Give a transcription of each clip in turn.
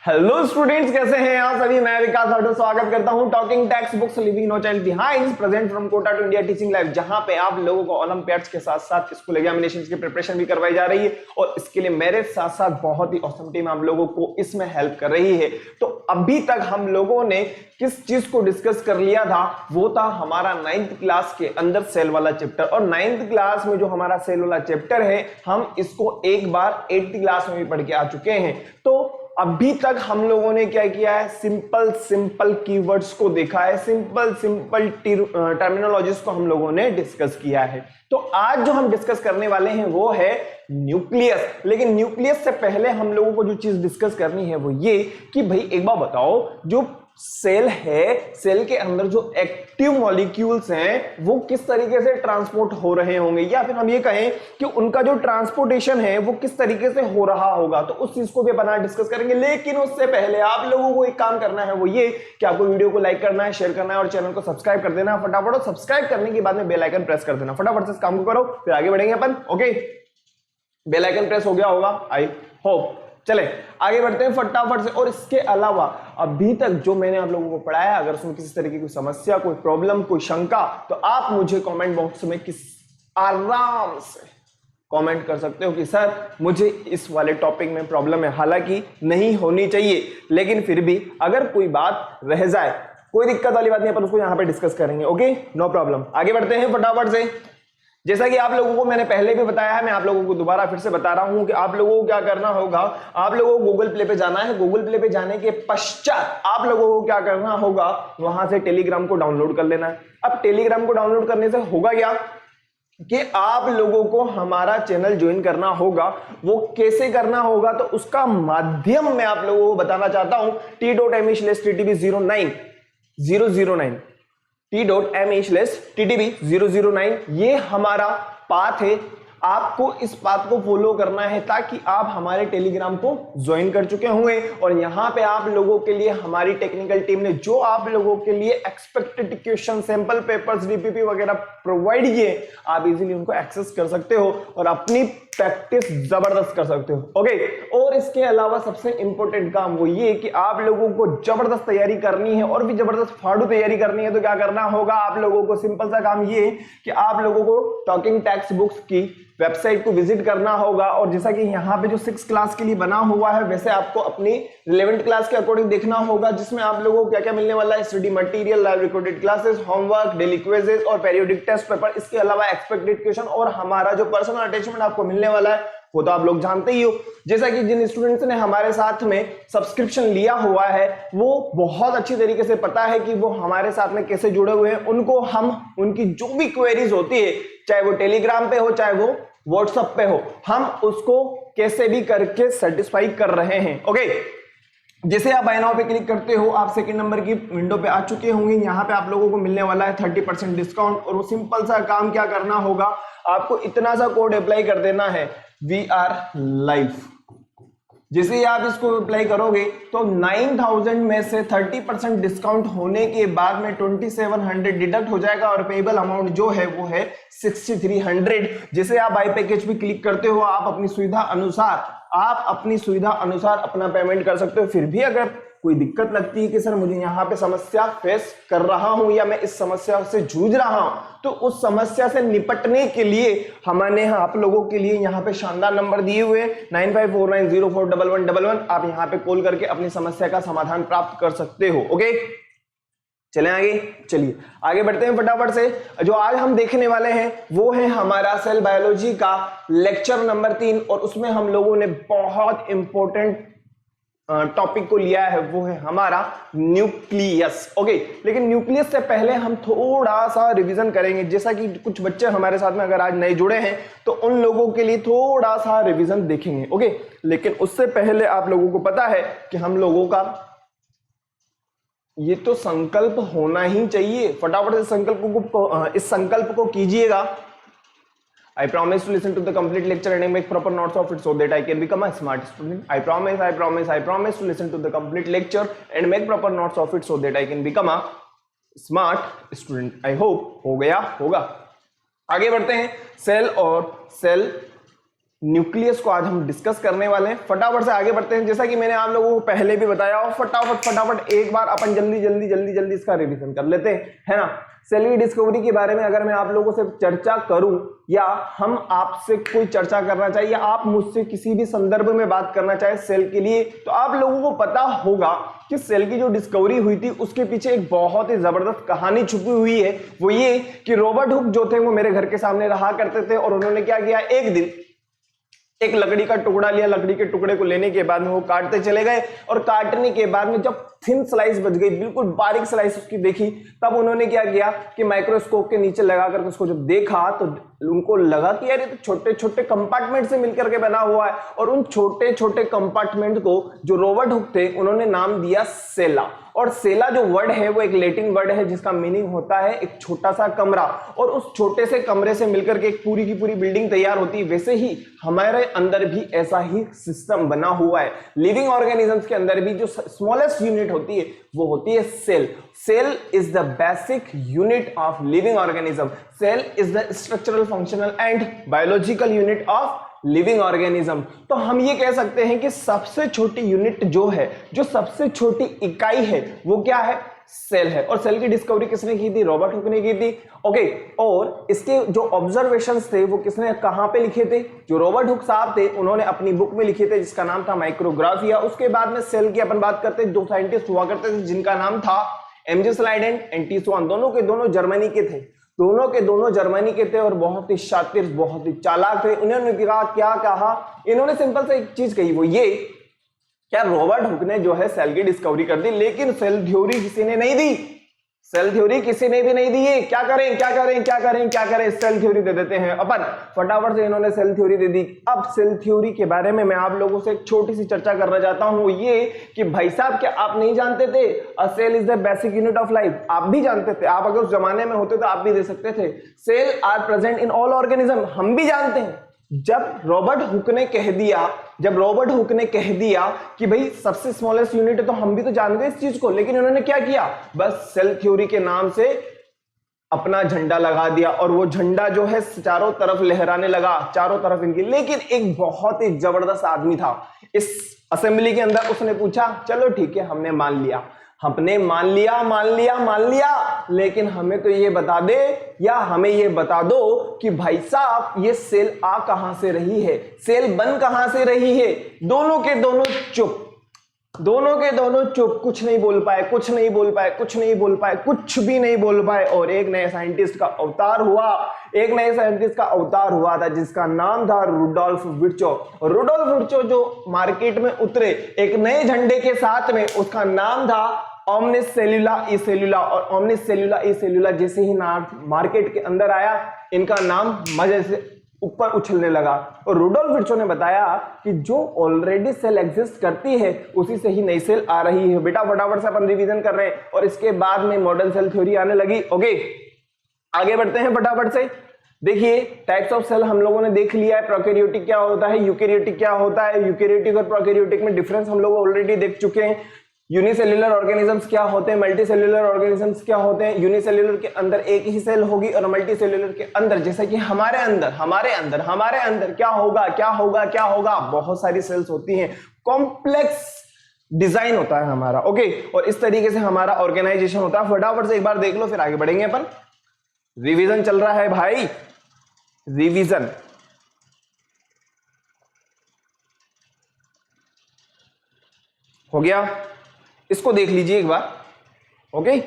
Hello students, कैसे हैं आप सभी। मैं विकास राठौर स्वागत करता हूं talking text books living no child behind present from Kota to India teaching life, जहां पे आप लोगों को ओलंपियाड्स के साथ साथ स्कूल एग्जामिनेशंस की प्रिपरेशन भी करवाई जा रही है और इसके लिए मेरे साथ साथ बहुत ही ऑसम टीम आप लोगों को इसमें हेल्प कर रही है। तो अभी तक हम लोगों ने किस चीज को डिस्कस कर लिया था, वो था हमारा 9th क्लास के अंदर सेल वाला चैप्टर। और 9th क्लास में जो हमारा सेल वाला चैप्टर है, हम इसको एक बार 8th क्लास में भी पढ़ के आ चुके हैं। तो अभी तक हम लोगों ने क्या किया है, सिंपल कीवर्ड्स को देखा है, सिंपल टर्मिनोलॉजीज को हम लोगों ने डिस्कस किया है। तो आज जो हम डिस्कस करने वाले हैं वो है न्यूक्लियस। लेकिन न्यूक्लियस से पहले हम लोगों को जो चीज डिस्कस करनी है वो ये कि भाई एक बार बताओ, जो सेल है, सेल के अंदर जो एक्टिव मॉलिक्यूल्स हैं वो किस तरीके से ट्रांसपोर्ट हो रहे होंगे, या फिर हम ये कहें कि उनका जो ट्रांसपोर्टेशन है वो किस तरीके से हो रहा होगा। तो उस चीज को भी अपन डिस्कस करेंगे। लेकिन उससे पहले आप लोगों को एक काम करना है, वो ये कि आपको वीडियो को लाइक करना है, शेयर करना है और चैनल को सब्सक्राइब कर देना फटाफट। और सब्सक्राइब करने के बाद में बेल आइकन प्रेस कर देना फटाफट से। इस काम को करो, फिर आगे बढ़ेंगे अपन। ओके, बेल आइकन प्रेस हो गया होगा आई होप। चले आगे बढ़ते हैं फटाफट से। और इसके अलावा अभी तक जो मैंने आप लोगों को पढ़ाया, अगर उसमें किसी तरीके की समस्या, कोई प्रॉब्लम, कोई शंका, तो आप मुझे कमेंट बॉक्स में आराम से कमेंट कर सकते हो कि सर मुझे इस वाले टॉपिक में प्रॉब्लम है। हालांकि नहीं होनी चाहिए, लेकिन फिर भी अगर कोई बात रह जाए, कोई दिक्कत वाली बात नहीं, अपन उसको यहाँ पे डिस्कस करेंगे। Okay, no problem. आगे बढ़ते हैं फटाफट से। जैसा कि आप लोगों को मैंने पहले भी बताया है, मैं आप लोगों को दोबारा फिर से बता रहा हूं कि आप लोगों को क्या करना होगा। आप लोगों को गूगल प्ले पे जाना है। गूगल प्ले पे जाने के पश्चात आप लोगों को क्या करना होगा, वहां से टेलीग्राम को डाउनलोड कर लेना है। अब टेलीग्राम को डाउनलोड करने से होगा क्या कि आप लोगों को हमारा चैनल ज्वाइन करना होगा। वो कैसे करना होगा, तो उसका माध्यम मैं आप लोगों को बताना चाहता हूं। t.me/ttb09 t.me/ttb009 ये हमारा पाथ है। आपको इस पाथ को फॉलो करना है ताकि आप हमारे टेलीग्राम को ज्वाइन कर चुके होंगे। और यहां पे आप लोगों के लिए हमारी टेक्निकल टीम ने जो आप लोगों के लिए expected question, sample papers, DPP वगैरह प्रोवाइड किए, आप इजीली उनको एक्सेस कर सकते हो और अपनी प्रैक्टिस जबरदस्त कर सकते हो। ओके, और इसके अलावा सबसे इंपॉर्टेंट काम वो ये कि आप लोगों को जबरदस्त तैयारी करनी है और भी जबरदस्त फाड़ू तैयारी करनी है। तो क्या करना होगा, आप लोगों को सिंपल सा काम ये कि आप लोगों को टॉकिंग टेक्स्ट बुक्स की वेबसाइट को विजिट करना होगा। और जैसा कि यहाँ पे जो 6 क्लास के लिए बना हुआ है, वैसे आपको अपनी रिलेवेंट क्लास के अकॉर्डिंग देखना होगा, जिसमें आप लोगों को क्या क्या मिलने वाला है, study material, live recorded classes, homework, daily quizzes और पेरियोडिक टेस्ट पेपर। इसके अलावा एक्सपेक्टेड क्वेश्चन और हमारा जो पर्सनल अटैचमेंट आपको मिलने वाला है वो तो आप लोग जानते ही हो। जैसा कि जिन स्टूडेंट्स ने हमारे साथ में सब्सक्रिप्शन लिया हुआ है, वो बहुत अच्छी तरीके से पता है कि वो हमारे साथ में कैसे जुड़े हुए हैं। उनको हम उनकी जो भी क्वेरीज होती है, चाहे वो टेलीग्राम पे हो, चाहे वो व्हाट्सएप पे हो, हम उसको कैसे भी करके सेटिस्फाई कर रहे हैं। ओके, जैसे आप बाय नाउ पे क्लिक करते हो, आप सेकंड नंबर की विंडो पे आ चुके होंगे। यहाँ पे आप लोगों को मिलने वाला है 30% डिस्काउंट। और वो सिंपल सा काम क्या करना होगा, आपको इतना सा कोड अप्लाई कर देना है, वी आर लाइव। जैसे ही आप इसको अप्लाई करोगे तो 9000 में से 30% डिस्काउंट होने के बाद में 2700 डिडक्ट हो जाएगा और पेबल अमाउंट जो है वो है 6300। जैसे आप बाय पैकेज पे क्लिक करते हो, आप अपनी सुविधा अनुसार अपना पेमेंट कर सकते हो। फिर भी अगर कोई दिक्कत लगती है कि सर मुझे यहाँ पे समस्या फेस कर रहा हूं या मैं इस समस्या से जूझ रहा हूं, तो उस समस्या से निपटने के लिए हमने आप लोगों के लिए यहाँ पे शानदार नंबर दिए हुए 9549041111। आप यहाँ पे कॉल करके अपनी समस्या का समाधान प्राप्त कर सकते हो। ओके, चलें आगे। चलिए आगे बढ़ते हैं फटाफट से। जो आज हम देखने वाले हैं वो है हमारा सेल बायोलॉजी का लेक्चर नंबर 3। और उसमें हम लोगों ने बहुत इंपॉर्टेंट टॉपिक को लिया है, वो है हमारा न्यूक्लियस। ओके, लेकिन न्यूक्लियस से पहले हम थोड़ा सा रिवीजन करेंगे। जैसा कि कुछ बच्चे हमारे साथ में अगर आज नए जुड़े हैं तो उन लोगों के लिए थोड़ा सा रिवीजन देखेंगे। ओके, लेकिन उससे पहले आप लोगों को पता है कि हम लोगों का ये तो संकल्प होना ही चाहिए। फटाफट इस संकल्प को कीजिएगा। I promise to listen to the complete lecture and make proper notes of it so that I can become a smart student. I promise to listen to the complete lecture and make proper notes of it so that I can become a smart student. I hope हो गया होगा। आगे बढ़ते हैं। Cell और cell nucleus को आज हम डिस्कस करने वाले हैं। फटाफट से आगे बढ़ते हैं। जैसा कि मैंने आप लोगों को पहले भी बताया और फटाफट एक बार अपन जल्दी इसका रिवीजन कर लेते हैं, है ना। सेल की डिस्कवरी के बारे में अगर मैं आप लोगों से चर्चा करूं या हम आपसे कोई चर्चा करना चाहिए या आप मुझसे किसी भी संदर्भ में बात करना चाहे सेल के लिए, तो आप लोगों को पता होगा कि सेल की जो डिस्कवरी हुई थी उसके पीछे एक बहुत ही जबरदस्त कहानी छुपी हुई है। वो ये कि रॉबर्ट हुक जो थे वो मेरे घर के सामने रहा करते थे और उन्होंने क्या किया, एक दिन एक लकड़ी का टुकड़ा लिया। लकड़ी के टुकड़े को लेने के बाद में वो काटते चले गए और काटने के बाद में जब थिन स्लाइस बच गई, बिल्कुल बारीक स्लाइस उसकी देखी, तब उन्होंने क्या किया कि माइक्रोस्कोप के नीचे लगा करके उसको जब देखा तो उनको लगा कि यार ये तो छोटे छोटे कंपार्टमेंट से मिलकर के बना हुआ है। और उन छोटे छोटे कंपार्टमेंट को जो रॉबर्ट हुक थे उन्होंने नाम दिया सेला। और सेला जो वर्ड है वो एक लैटिन वर्ड है जिसका मीनिंग होता है एक छोटा सा कमरा। और उस छोटे से कमरे से मिलकर के एक पूरी की पूरी बिल्डिंग तैयार होती है। वैसे ही हमारे अंदर भी ऐसा ही सिस्टम बना हुआ है। लिविंग ऑर्गेनिजम्स के अंदर भी जो स्मॉलेस्ट यूनिट होती है वो होती है cell. Cell is the basic unit of living organism. Cell is the structural, functional and biological unit of living organism. तो हम ये कह सकते हैं कि सबसे छोटी यूनिट जो है, जो सबसे छोटी इकाई है, वो क्या है, सेल है। और सेल की डिस्कवरी किसने की थी, रॉबर्ट हुक ने की थी। ओके, और इसके जो ऑब्जर्वेशंस थे वो किसने कहां पे लिखे थे, जो रॉबर्ट हुक साहब थे उन्होंने अपनी बुक में लिखे थे जिसका नाम था माइक्रोग्राफिया। उसके बाद में सेल की अपन बात करते हैं, दो साइंटिस्ट हुआ करते थे जिनका नाम था एमजे स्लाइडेन एंड टी स्वान। दोनों के दोनों जर्मनी के थे, दोनों के दोनों जर्मनी के थे और बहुत ही शातिर, बहुत ही चालाक थे। उन्होंने क्या कहा, इन्होंने सिंपल से एक चीज कही, वो ये क्या रॉबर्ट हुक ने जो है सेल की डिस्कवरी कर दी, लेकिन सेल थ्योरी किसी ने नहीं दी। सेल थ्योरी किसी ने भी नहीं दी है। क्या करें, सेल थ्योरी दे देते हैं अपन। फटाफट से इन्होंने सेल थ्योरी दे दी। अब सेल थ्योरी के बारे में मैं आप लोगों से एक छोटी सी चर्चा करना चाहता हूं, ये कि भाई साहब क्या आप नहीं जानते थे a cell is the basic unit of life? आप भी जानते थे। आप अगर उस जमाने में होते तो आप भी दे सकते थे। Cell are present in all organism, हम भी जानते हैं। जब रॉबर्ट हुक ने कह दिया कि भाई सबसे स्मॉलेस्ट यूनिट है, तो हम भी तो जानते हैं इस चीज को। लेकिन उन्होंने क्या किया, बस सेल थ्योरी के नाम से अपना झंडा लगा दिया और वो झंडा जो है चारों तरफ लहराने लगा, चारों तरफ इनकी। लेकिन एक बहुत ही जबरदस्त आदमी था इस असेंबली के अंदर, उसने पूछा चलो ठीक है हमने मान लिया, लेकिन हमें तो ये बता दे या हमें ये बता दो कि भाई साहब ये सेल आ कहां से रही है, सेल बन कहां से रही है। दोनों के दोनों चुप, कुछ नहीं बोल पाए, कुछ भी नहीं बोल पाए। और एक नए साइंटिस्ट का अवतार हुआ था जिसका नाम था रुडोल्फ विर्चो। जो मार्केट में उतरे एक नए झंडे के साथ में, उसका नाम था ओमनिस सेल्यूला ई सेल्यूला। और ओमनिस सेल्यूला ई सेल्यूला जैसे ही मार्केट के अंदर आया, इनका नाम मजे से ऊपर उछलने लगा। और रुडोल्फ विर्चो ने बताया कि जो ऑलरेडी सेल एग्जिस्ट करती है उसी से ही नई सेल आ रही है। बेटा फटाफट से अपन रिवीजन कर रहे हैं और इसके बाद में मॉडर्न सेल थ्योरी आने लगी। ओके, आगे बढ़ते हैं फटाफट से। देखिए टाइप्स ऑफ सेल हम लोगों ने देख लिया है, प्रोकैरियोटिक क्या होता है, यूकैरियोटिक क्या होता है। यूकैरियोटिक और प्रोकैरियोटिक में डिफरेंस हम लोग ऑलरेडी देख चुके हैं। यूनिसेल्युलर ऑर्गेनिजम्स क्या होते हैं, मल्टीसेल्युलर ऑर्गेनिजम्स क्या होते हैं। यूनिसेल्युलर के अंदर एक ही सेल होगी और मल्टीसेल्युलर के अंदर, जैसे कि हमारे अंदर क्या होगा, बहुत सारी सेल्स होती हैं। कॉम्प्लेक्स डिजाइन होता है हमारा। ओके, और इस तरीके से हमारा ऑर्गेनाइजेशन होता है। फटाफट से एक बार देख लो फिर आगे बढ़ेंगे अपन। रिवीजन चल रहा है भाई, रिवीजन। हो गया, इसको देख लीजिए एक बार। ओके,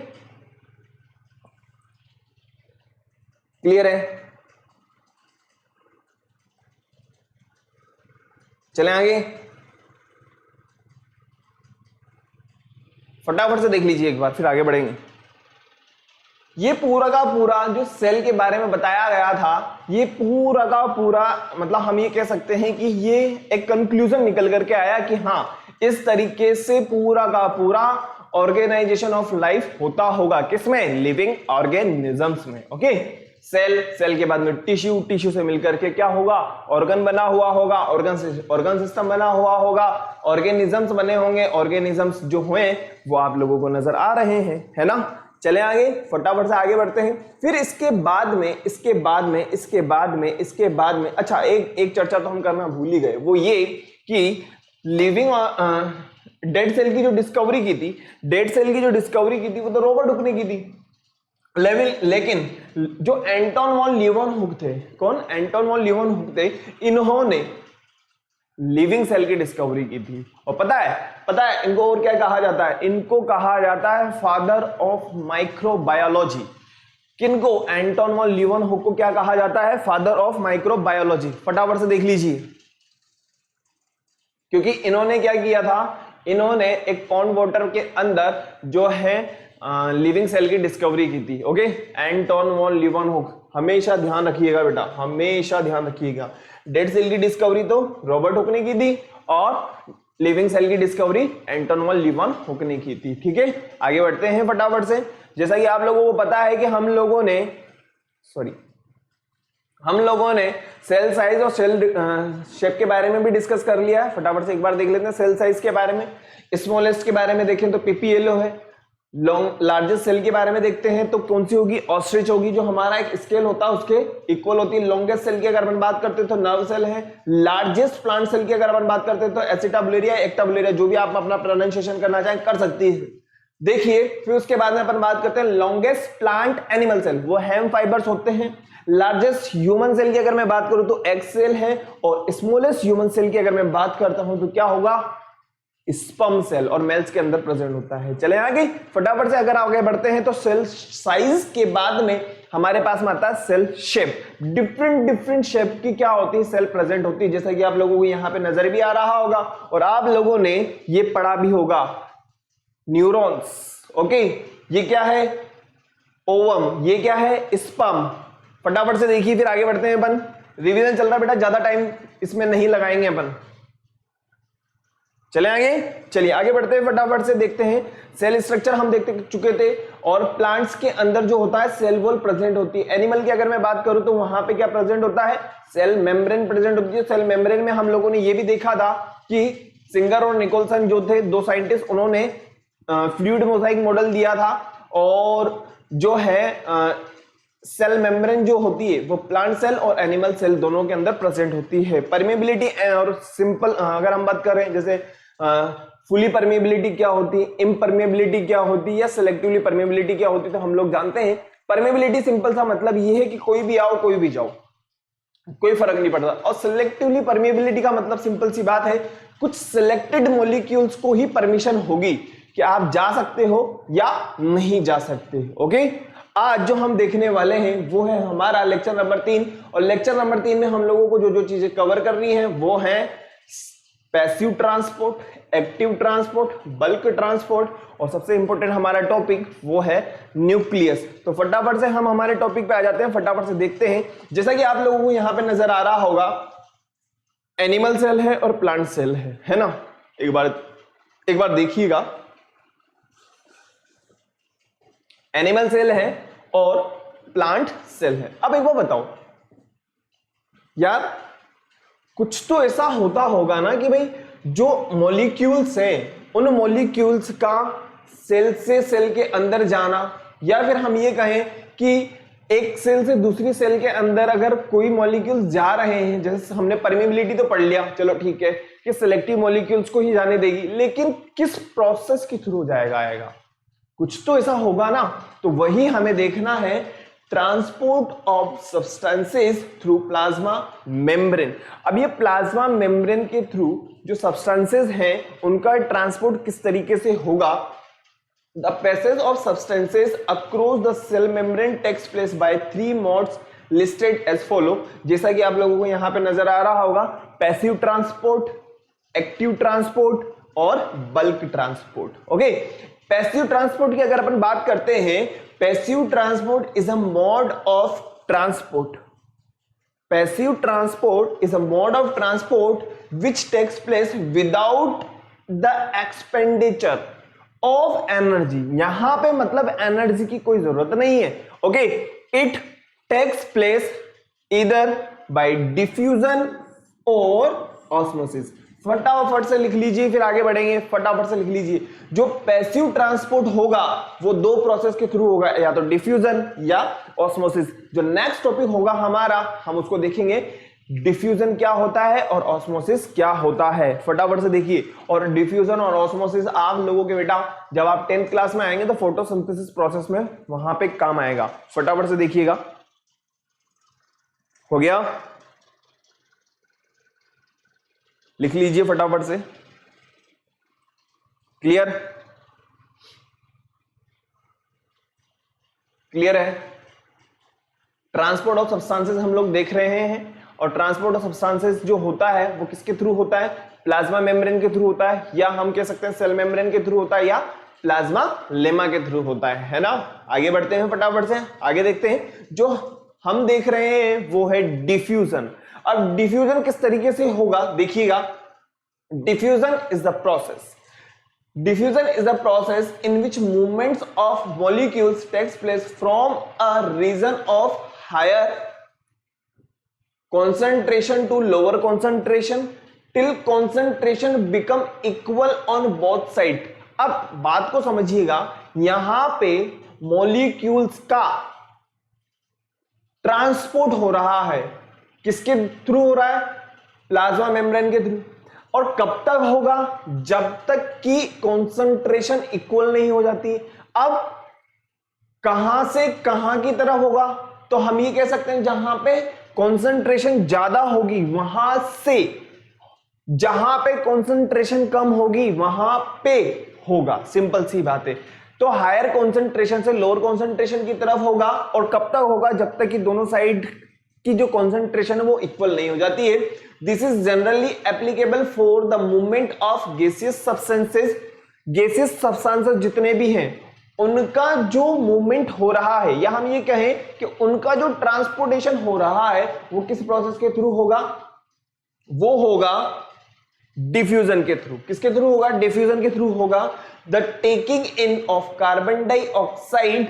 क्लियर है? चलें आगे, फटाफट से देख लीजिए एक बार फिर आगे बढ़ेंगे। ये पूरा का पूरा जो सेल के बारे में बताया गया था, ये पूरा का पूरा मतलब हम ये कह सकते हैं कि ये एक कंक्लूजन निकल करके आया कि हाँ इस तरीके से पूरा का पूरा ऑर्गेनाइजेशन ऑफ लाइफ होता होगा। किसमें? लिविंग ऑर्गेनिजम्स में। ओके, सेल के बाद में टिश्यू से मिलकर के क्या होगा? ऑर्गन बना हुआ होगा, ऑर्गन सिस्टम बना हुआ होगा, ऑर्गेनिजम्स बने होंगे। ऑर्गेनिजम्स जो हुए वो आप लोगों को नजर आ रहे हैं, है ना? चले आगे, फटाफट से आगे बढ़ते हैं। फिर इसके बाद में अच्छा एक चर्चा तो हम करना भूल ही गए, वो ये कि लिविंग डेड सेल की जो डिस्कवरी की थी वो तो रॉबर्ट हुक ने की थी। लेकिन जो एंटोन वॉन लीeuwenhoek थे, कौन? एंटोन वॉन लीeuwenhoek थे, इन्होंने लिविंग सेल की डिस्कवरी की थी। और पता है इनको और क्या कहा जाता है? इनको कहा जाता है फादर ऑफ माइक्रोबायोलॉजी। किनको? एंटोन वॉन लीeuwenhoek को क्या कहा जाता है? Father of microbiology. फटाफट से देख लीजिए, क्योंकि इन्होंने क्या किया था, इन्होंने एक पॉन्ड वाटर के अंदर जो है लिविंग सेल की डिस्कवरी की थी। ओके, एंटोन वॉन लीeuwenhoek, हमेशा ध्यान रखिएगा बेटा, हमेशा ध्यान रखिएगा। डेड सेल की डिस्कवरी तो रॉबर्ट हुक ने की थी और लिविंग सेल की डिस्कवरी एंटोन वॉन लीeuwenhoek ने की थी। ठीक है, आगे बढ़ते हैं फटाफट से। जैसा कि आप लोगों को पता है कि हम लोगों ने सेल साइज और सेल शेप के बारे में भी डिस्कस कर लिया है। फटाफट से एक बार देख लेते हैं सेल साइज के बारे में। स्मॉलेस्ट के बारे में देखें तो पीपीएलओ है। लार्जेस्ट सेल के बारे में देखते हैं तो कौन सी होगी? ऑस्ट्रिच होगी, जो हमारा एक स्केल होता है उसके इक्वल होती है। लॉन्गेस्ट सेल की अगर अपन बात करते हैं तो नर्व सेल है। लार्जेस्ट प्लांट सेल की अगर अपन बात करते हैं तो एसिटाबुलेरिया, एक्टाबुलेरिया, जो भी आप अपना प्रोनाउंसिएशन करना चाहें कर सकती है। देखिए, फिर उसके बाद में अपन बात करते हैं लॉन्गेस्ट प्लांट एनिमल सेल, वो हेम फाइबर्स होते हैं। लार्जेस्ट ह्यूमन सेल की अगर मैं बात करूं तो एग सेल है। और स्मॉलेस्ट ह्यूमन सेल की अगर मैं बात करता हूं तो क्या होगा? स्पर्म सेल, और मेल्स के अंदर प्रेजेंट होता है। चले आगे फटाफट से अगर आगे बढ़ते हैं तो सेल साइज के बाद में हमारे पास में आता है सेल शेप। डिफरेंट शेप की क्या होती है? सेल प्रेजेंट होती है, जैसा कि आप लोगों को यहाँ पे नजर भी आ रहा होगा और आप लोगों ने ये पढ़ा भी होगा, न्यूरॉन्स। ओके, ये क्या है? ओवम। ये क्या है? स्पर्म। फटाफट से देखिए, फिर आगे बढ़ते हैं अपन। रिवीजन चल रहा है बेटा, ज्यादा टाइम इसमें नहीं लगाएंगे अपन। चले आगे, चलिए आगे बढ़ते हैं फटाफट से। देखते हैं सेल स्ट्रक्चर हम देख चुके थे, और प्लांट्स के अंदर जो होता है सेल वॉल प्रेजेंट होती है। एनिमल की अगर मैं बात करूं तो वहां पे क्या प्रेजेंट होता है? सेल मेम्ब्रेन प्रेजेंट होती है। सेल मेम्ब्रेन में हम लोगों ने ये भी देखा था कि सिंगर और निकोलसन जो थे दो साइंटिस्ट, उन्होंने फ्लूइड मोजाइक मॉडल दिया था। और जो है सेल मेम्ब्रेन जो होती है वो प्लांट सेल और एनिमल सेल दोनों के अंदर प्रेजेंट होती है। परमेबिलिटी और सिंपल अगर हम बात करें, जैसे फुली परमेबिलिटी क्या होती है, इम्परमेबिलिटी क्या होती है, या सिलेक्टिवली परमेबिलिटी क्या होती है, तो हम लोग जानते हैं। परमेबिलिटी सिंपल सा मतलब ये है कि कोई भी आओ कोई भी जाओ, कोई फर्क नहीं पड़ता। और सिलेक्टिवली परमेबिलिटी का मतलब सिंपल सी बात है, कुछ सिलेक्टेड मॉलिक्यूल्स को ही परमिशन होगी कि आप जा सकते हो या नहीं जा सकते। ओके, आज जो हम देखने वाले हैं वो है हमारा लेक्चर नंबर 3, और लेक्चर नंबर 3 में हम लोगों को जो चीजें कवर करनी है वो है passive transport, active transport, bulk transport, और सबसे इंपॉर्टेंट हमारा टॉपिक वो है न्यूक्लियस। तो फटाफट से हम हमारे टॉपिक पे आ जाते हैं, फटाफट से देखते हैं। जैसा कि आप लोगों को यहां पे नजर आ रहा होगा, एनिमल सेल है और प्लांट सेल है ना? एक बार देखिएगा, एनिमल सेल है और प्लांट सेल है। अब एक बार बताओ यार, कुछ तो ऐसा होता होगा ना कि भाई जो मॉलिक्यूल्स हैं उन मॉलिक्यूल्स का सेल से सेल के अंदर जाना, या फिर हम ये कहें कि एक सेल से दूसरी सेल के अंदर अगर कोई मॉलिक्यूल्स जा रहे हैं, जैसे हमने परमेबिलिटी तो पढ़ लिया, चलो ठीक है कि सिलेक्टिव मॉलिक्यूल्स को ही जाने देगी, लेकिन किस प्रोसेस के थ्रू आएगा, कुछ तो ऐसा होगा ना। तो वही हमें देखना है, transport of substances through plasma membrane. अब ये प्लाज्मा मेम्ब्रेन के थ्रू जो सब्सटेंसेस हैं उनका ट्रांसपोर्ट किस तरीके से होगा। The passage of substances across the cell membrane takes place by 3 modes listed as follow. जैसा कि आप लोगों को यहां पे नजर आ रहा होगा, पैसिव ट्रांसपोर्ट, एक्टिव ट्रांसपोर्ट और bulk transport. Okay, passive transport की अगर अपन बात करते हैं, passive transport is a mode of transport. Passive transport is a mode of transport which takes place without the expenditure of energy. यहां पे मतलब एनर्जी की कोई जरूरत नहीं है। ओके, इट टेक्स प्लेस इधर बाय डिफ्यूजन और ऑस्मोसिस। फटाफट से लिख लीजिए, फिर आगे बढ़ेंगे। फटाफट से लिख लीजिए, जो पैसिव ट्रांसपोर्ट होगा वो दो प्रोसेस के थ्रू होगा, या तो डिफ्यूजन या ऑस्मोसिस। जो नेक्स्ट टॉपिक होगा हमारा, हम उसको देखेंगे डिफ्यूजन क्या होता है और ऑस्मोसिस क्या होता है। फटाफट से देखिए, और डिफ्यूजन और ऑस्मोसिस आप लोगों के बेटा जब आप 10th क्लास में आएंगे तो फोटोसिंथेसिस प्रोसेस में वहां पे काम आएगा। फटाफट से देखिएगा, हो गया, लिख लीजिए फटाफट से। क्लियर, क्लियर है। ट्रांसपोर्ट ऑफ सब्सटेंसेस हम लोग देख रहे हैं, और ट्रांसपोर्ट ऑफ सब्सटेंसेस जो होता है वो किसके थ्रू होता है? प्लाज्मा मेम्ब्रेन के थ्रू होता है, या हम कह सकते हैं सेल मेम्ब्रेन के थ्रू होता है, या प्लाज्मा लेमा के थ्रू होता है ना। आगे बढ़ते हैं, फटाफट से आगे देखते हैं। जो हम देख रहे हैं वो है डिफ्यूजन। अब डिफ्यूजन किस तरीके से होगा देखिएगा। Diffusion is the process, diffusion is a process in which movements of molecules takes place from a region of higher concentration to lower concentration till concentration become equal on both side। अब बात को समझिएगा, यहां पे molecules का transport हो रहा है, किसके थ्रू हो रहा है? प्लाज्मा मेम्ब्रेन के थ्रू। और कब तक होगा? जब तक कि कॉन्सेंट्रेशन इक्वल नहीं हो जाती। अब कहां से कहां की तरफ होगा? तो हम ये कह सकते हैं जहां पे कॉन्सेंट्रेशन ज्यादा होगी वहां से, जहां पे कॉन्सेंट्रेशन कम होगी वहां पे होगा। सिंपल सी बात है। तो हायर कॉन्सेंट्रेशन से लोअर कॉन्सेंट्रेशन की तरफ होगा। और कब तक होगा? जब तक कि दोनों साइड की जो कॉन्सेंट्रेशन है वो इक्वल नहीं हो जाती है। This is generally applicable for the movement of gaseous substances. Gaseous substances जितने भी हैं उनका जो मूवमेंट हो रहा है, या हम ये कहें कि उनका जो ट्रांसपोर्टेशन हो रहा है वो किस प्रोसेस के थ्रू होगा? वो होगा डिफ्यूजन के थ्रू। किसके थ्रू होगा? डिफ्यूजन के थ्रू होगा। The taking in of carbon dioxide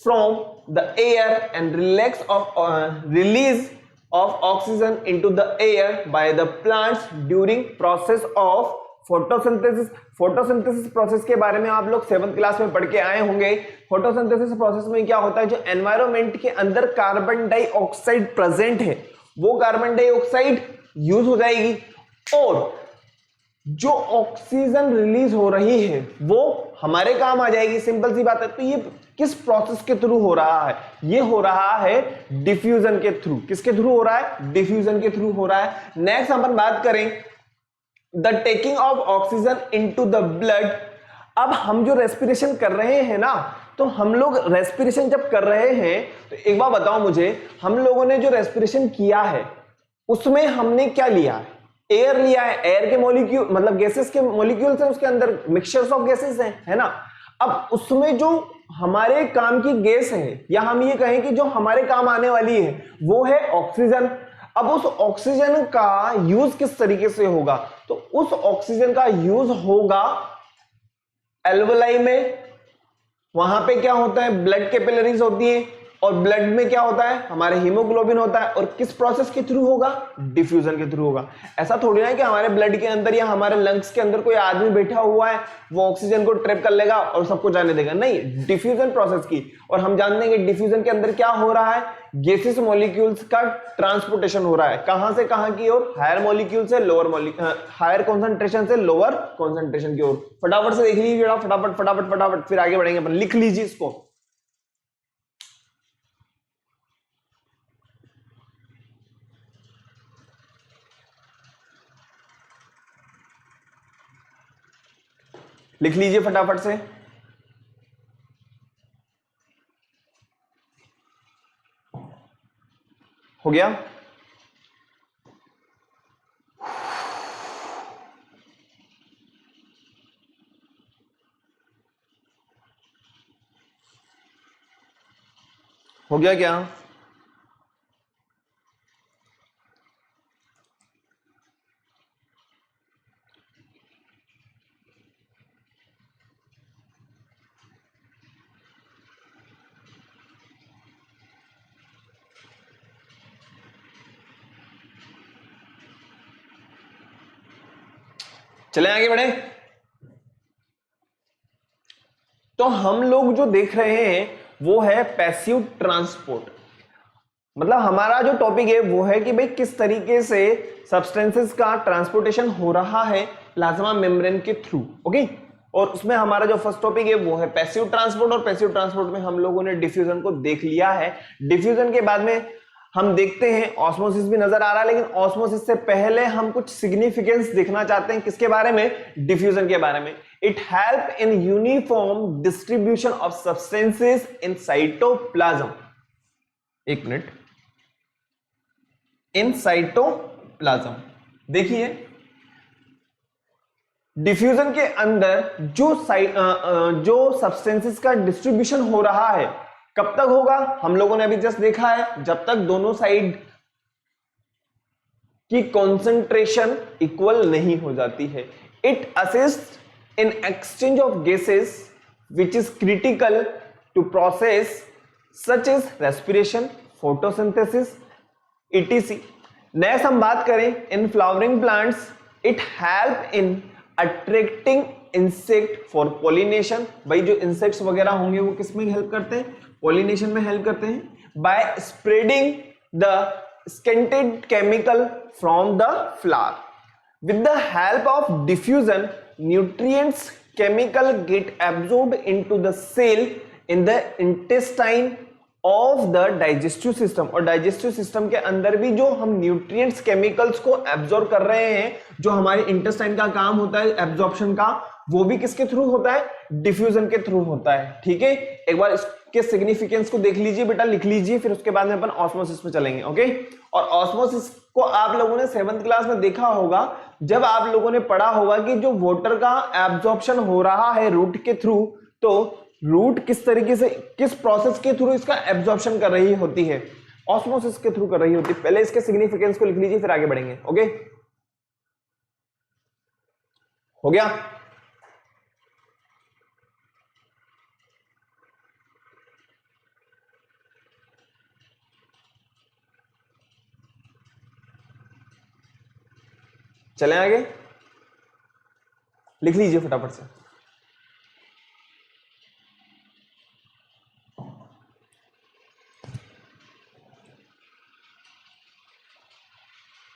from the air and release of oxygen into the air by the plants during process of photosynthesis। Photosynthesis process के बारे में आप लोग 7th क्लास में पढ़ के आए होंगे। फोटोसिंथेसिस प्रोसेस में क्या होता है? जो एनवायरनमेंट के अंदर कार्बन डाइऑक्साइड प्रेजेंट है वो कार्बन डाइऑक्साइड यूज हो जाएगी, और जो ऑक्सीजन रिलीज हो रही है वो हमारे काम आ जाएगी। सिंपल सी बात है। तो ये किस प्रोसेस के थ्रू हो रहा है? ये हो रहा है डिफ्यूजन के थ्रू। किसके थ्रू हो रहा है? डिफ्यूजन के थ्रू हो रहा है। नेक्स्ट अपन बात करें the taking of oxygen into the blood. अब हम जो रेस्पिरेशन कर रहे हैं ना, तो हम लोग रेस्पिरेशन जब कर रहे हैं तो एक बार बताओ मुझे, हम लोगों ने जो रेस्पिरेशन किया है उसमें हमने क्या लिया है? एयर लिया है। एयर के मॉलिक्यूल मतलब गैसेस के मॉलिक्यूल्स हैं, उसके अंदर मिक्सचर्स ऑफ गैसेस हैं, है ना। अब उसमें जो हमारे काम की गैस है, या हम ये कहें कि जो हमारे काम आने वाली है वो है ऑक्सीजन। अब उस ऑक्सीजन का यूज किस तरीके से होगा? तो उस ऑक्सीजन का यूज होगा एल्वोलाई में। वहां पे क्या होता है? ब्लड कैपिलरीज होती है, और ब्लड में क्या होता है? हमारे हीमोग्लोबिन होता है। और किस प्रोसेस के थ्रू होगा? डिफ्यूजन के थ्रू होगा। ऐसा थोड़ी ना है कि हमारे ब्लड के अंदर या हमारे लंग्स के अंदर कोई आदमी बैठा हुआ है, वो ऑक्सीजन को ट्रैप कर लेगा और सबको जाने देगा। नहीं, डिफ्यूजन प्रोसेस की। और हम जानते हैं कि डिफ्यूजन के अंदर क्या हो रहा है? गैसेस मॉलिक्यूल्स का ट्रांसपोर्टेशन हो रहा है। कहां से कहां की ओर? हायर मॉलिक्यूल से लोअर हायर कॉन्सेंट्रेशन से लोअर कॉन्सेंट्रेशन की ओर। फटाफट से देख लीजिए, फटाफट फटाफट फटाफट, फिर आगे बढ़ेंगे अपन। लिख लीजिए इसको। लिख लीजिए फटाफट से। हो गया? हो गया क्या? चले आगे बढ़े। तो हम लोग जो देख रहे हैं वो है पैसिव ट्रांसपोर्ट। मतलब हमारा जो टॉपिक है वो है कि भाई किस तरीके से सब्सटेंसेस का ट्रांसपोर्टेशन हो रहा है प्लाज्मा मेम्ब्रेन के थ्रू। ओके, और उसमें हमारा जो फर्स्ट टॉपिक है वो है पैसिव ट्रांसपोर्ट, और पैसिव ट्रांसपोर्ट में हम लोगों ने डिफ्यूजन को देख लिया है। डिफ्यूजन के बाद में हम देखते हैं ऑस्मोसिस भी नजर आ रहा है, लेकिन ऑस्मोसिस से पहले हम कुछ सिग्निफिकेंस देखना चाहते हैं। किसके बारे में? डिफ्यूजन के बारे में। It help in uniform distribution of substances in cytoplasm. एक मिनट, इन साइटोप्लाज्म। देखिए डिफ्यूजन के अंदर जो सब्सटेंसेस का डिस्ट्रीब्यूशन हो रहा है कब तक होगा? हम लोगों ने अभी जस्ट देखा है, जब तक दोनों साइड की कॉन्सेंट्रेशन इक्वल नहीं हो जाती है। It assist in exchange of gases which is critical to process such as respiration, photosynthesis, etc। Next हम बात करें in flowering plants, it help in attracting insect for pollination. भाई जो इंसेक्ट्स वगैरह होंगे वो किस में हेल्प करते हैं? पॉलिनेशन में हेल्प करते हैं by spreading the scented chemical from the flower. With the help of diffusion nutrients chemical get absorbed into the cell in the intestine of the digestive system. और डाइजेस्टिव सिस्टम के अंदर भी जो हम nutrients chemicals को absorb कर रहे हैं, जो हमारे इंटेस्टाइन का काम होता है एब्जॉर्प्शन का, वो भी किसके थ्रू होता है? डिफ्यूजन के थ्रू होता है। ठीक है, एक बार इसके सिग्निफिकेंस को देख लीजिए बेटा, लिख लीजिए, फिर उसके बाद में अपन ऑस्मोसिस पे चलेंगे। ओके, और ऑस्मोसिस को आप लोगों ने 7th क्लास में देखा होगा, जब आप लोगों ने पढ़ा होगा कि जो वाटर का एब्जॉर्प्शन हो रहा है रूट के थ्रू, तो रूट किस तरीके से, किस प्रोसेस के थ्रू इसका एब्जॉर्प्शन कर रही होती है? ऑस्मोसिस के थ्रू कर रही होती है। पहले इसके सिग्निफिकेंस को लिख लीजिए, फिर आगे बढ़ेंगे। ओके, हो गया? चलें आगे, लिख लीजिए फटाफट से।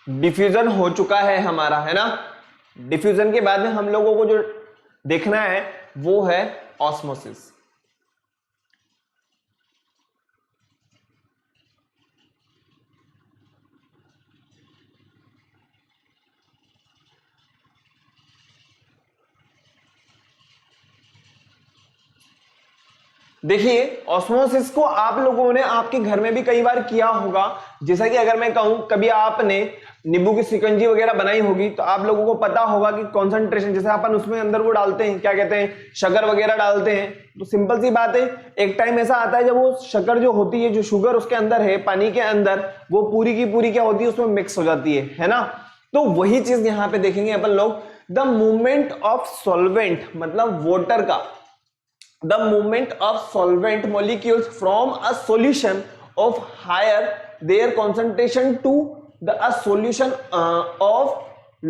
डिफ्यूजन हो चुका है हमारा, है ना। डिफ्यूजन के बाद में हम लोगों को जो देखना है वो है ऑस्मोसिस। देखिए ऑस्मोसिस को आप लोगों ने आपके घर में भी कई बार किया होगा। जैसा कि अगर मैं कहूं कभी आपने नींबू की शिकंजी वगैरह बनाई होगी तो आप लोगों को पता होगा कि कॉन्सेंट्रेशन, जैसे अपन उसमें अंदर वो डालते हैं, क्या कहते हैं, शक्कर वगैरह डालते हैं। तो सिंपल सी बात है, एक टाइम ऐसा आता है जब वो शक्कर जो होती है, जो शुगर उसके अंदर है पानी के अंदर, वो पूरी की पूरी क्या होती है, उसमें मिक्स हो जाती है ना। तो वही चीज यहाँ पे देखेंगे अपन लोग, द मूवमेंट ऑफ सॉल्वेंट, मतलब वाटर का, the movement of solvent molecules from a solution of higher their concentration to a solution of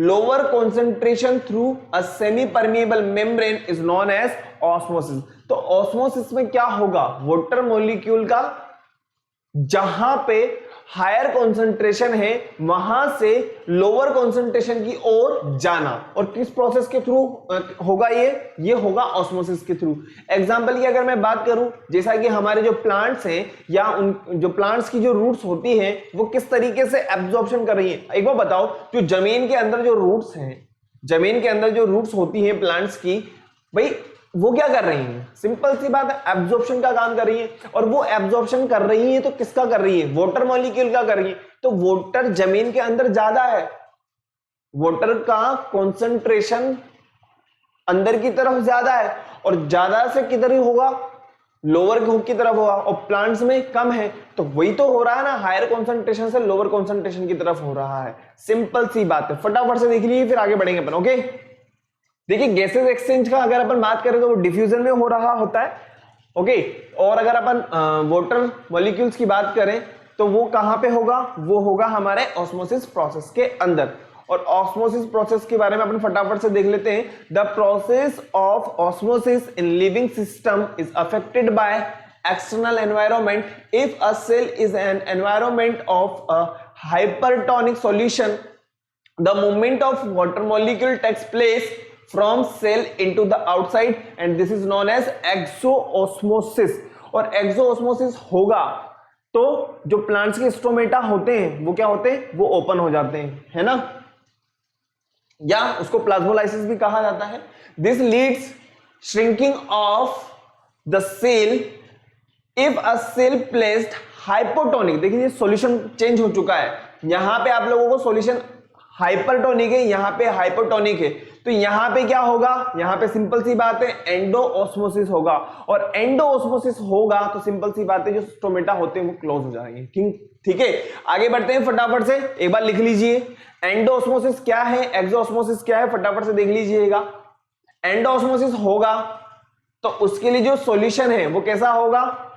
lower concentration through a semi permeable membrane is known as osmosis। तो osmosis में क्या होगा, water molecule का जहां पे higher concentration है वहां से लोअर कॉन्सेंट्रेशन की ओर जाना। और किस प्रोसेस के थ्रू होगा ये होगा ऑस्मोसिस के थ्रू। एग्जांपल की अगर मैं बात करूं, जैसा कि हमारे जो प्लांट्स हैं या उन जो प्लांट्स की जो रूट्स होती हैं वो किस तरीके से एब्जॉर्प्शन कर रही है। एक बार बताओ, जो जमीन के अंदर जो रूट्स हैं, जमीन के अंदर जो रूट्स होती हैं प्लांट्स की, भाई वो क्या कर रही हैं? सिंपल सी बात है, एब्जॉर्प्शन का काम कर रही है। और वो एब्जॉर्प्शन कर रही है तो किसका कर रही है? वाटर मॉलिक्यूल का कर रही है। तो वाटर जमीन के अंदर ज्यादा है, वाटर का कॉन्सेंट्रेशन अंदर की तरफ ज्यादा है, और ज्यादा से किधर होगा, लोअर की तरफ होगा, और प्लांट्स में कम है। तो वही तो हो रहा है ना, हायर कॉन्सेंट्रेशन से लोअर कॉन्सेंट्रेशन की तरफ हो रहा है। सिंपल सी बात है, फटाफट से देख लीजिए, फिर आगे बढ़ेंगे अपन। ओके, देखिए गैसेस एक्सचेंज का अगर अपन बात करें तो वो डिफ्यूजन में हो रहा होता है। ओके, और अगर अपन वाटर मॉलिक्यूल्स की बात करें तो वो कहां पे होगा, वो होगा हमारे ऑस्मोसिस प्रोसेस के अंदर। और ऑस्मोसिस प्रोसेस के बारे में अपन फटाफट से देख लेते हैं. The process of osmosis in living system is affected by external environment. If a cell is an environment of a hypertonic solution, the movement of water molecule takes place from cell into the outside and this is known as exoosmosis. और exoosmosis होगा तो जो plants के stomata होते हैं वो क्या होते हैं, वो ओपन हो जाते हैं, है ना, या उसको प्लाज्मोलाइसिस भी कहा जाता है. This leads shrinking of the cell. If a cell placed hypotonic, देखिए सॉल्यूशन चेंज हो चुका है, यहां पे आप लोगों को सॉल्यूशन हाइपरटोनिक है, यहां पे हाइपोटोनिक है, तो यहां पे क्या होगा, यहां पे सिंपल सी बात है एंडोऑस्मोसिस होगा. और एंडोऑस्मोसिस होगा तो सिंपल सी बात है जो स्टोमेटा होते हैं वो क्लोज हो जाएंगे. ठीक है, आगे बढ़ते हैं फटाफट से. एक बार लिख लीजिए एंडोऑस्मोसिस क्या है, एक्सोऑस्मोसिस क्या है, फटाफट से देख लीजिएगा. एंडोऑस्मोसिस होगा तो उसके लिए जो सॉल्यूशन है वो कैसा होगा,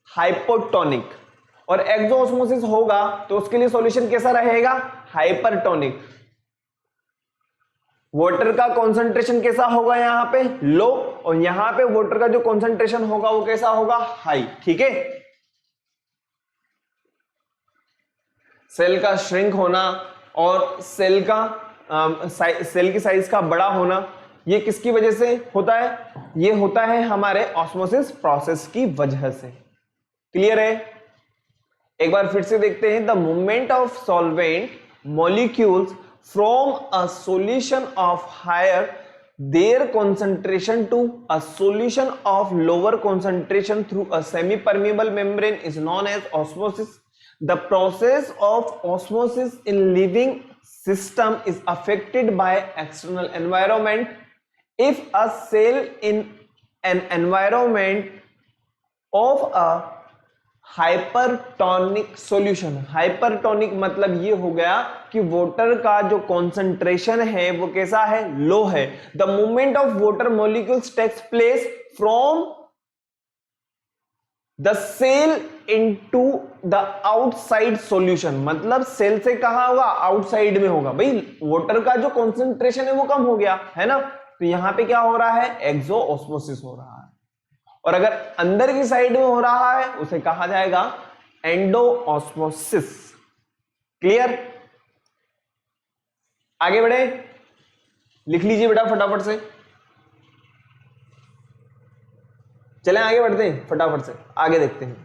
हाइपोटोनिक. और एक्सोऑस्मोसिस होगा तो उसके लिए सॉल्यूशन कैसा रहेगा, हाइपरटोनिक. वाटर का कॉन्सेंट्रेशन कैसा होगा, यहां पे लो, और यहां पे वाटर का जो कॉन्सेंट्रेशन होगा वो कैसा होगा, हाई. ठीक है, सेल का श्रिंक होना और सेल की साइज का बड़ा होना, ये किसकी वजह से होता है, ये होता है हमारे ऑस्मोसिस प्रोसेस की वजह से. क्लियर है, एक बार फिर से देखते हैं. The movement of solvent molecules from a solution of higher their concentration to a solution of lower concentration through a semi-permeable membrane is known as osmosis. The process of osmosis in living system is affected by external environment. If a cell in an environment of a hypertonic solution, hypertonic मतलब ये हो गया कि water का जो concentration है वो कैसा है, लो है. The movement of water molecules takes place from the cell into the outside solution, मतलब सेल से कहां होगा, आउटसाइड में होगा. भाई वाटर का जो कॉन्सेंट्रेशन है वो कम हो गया है ना, तो यहां पे क्या हो रहा है, एक्सोऑस्मोसिस हो रहा है. और अगर अंदर की साइड में हो रहा है उसे कहा जाएगा एंडोऑस्मोसिस. क्लियर, आगे बढ़े, लिख लीजिए बेटा फटाफट से. चलें आगे बढ़ते हैं, फटाफट से आगे देखते हैं.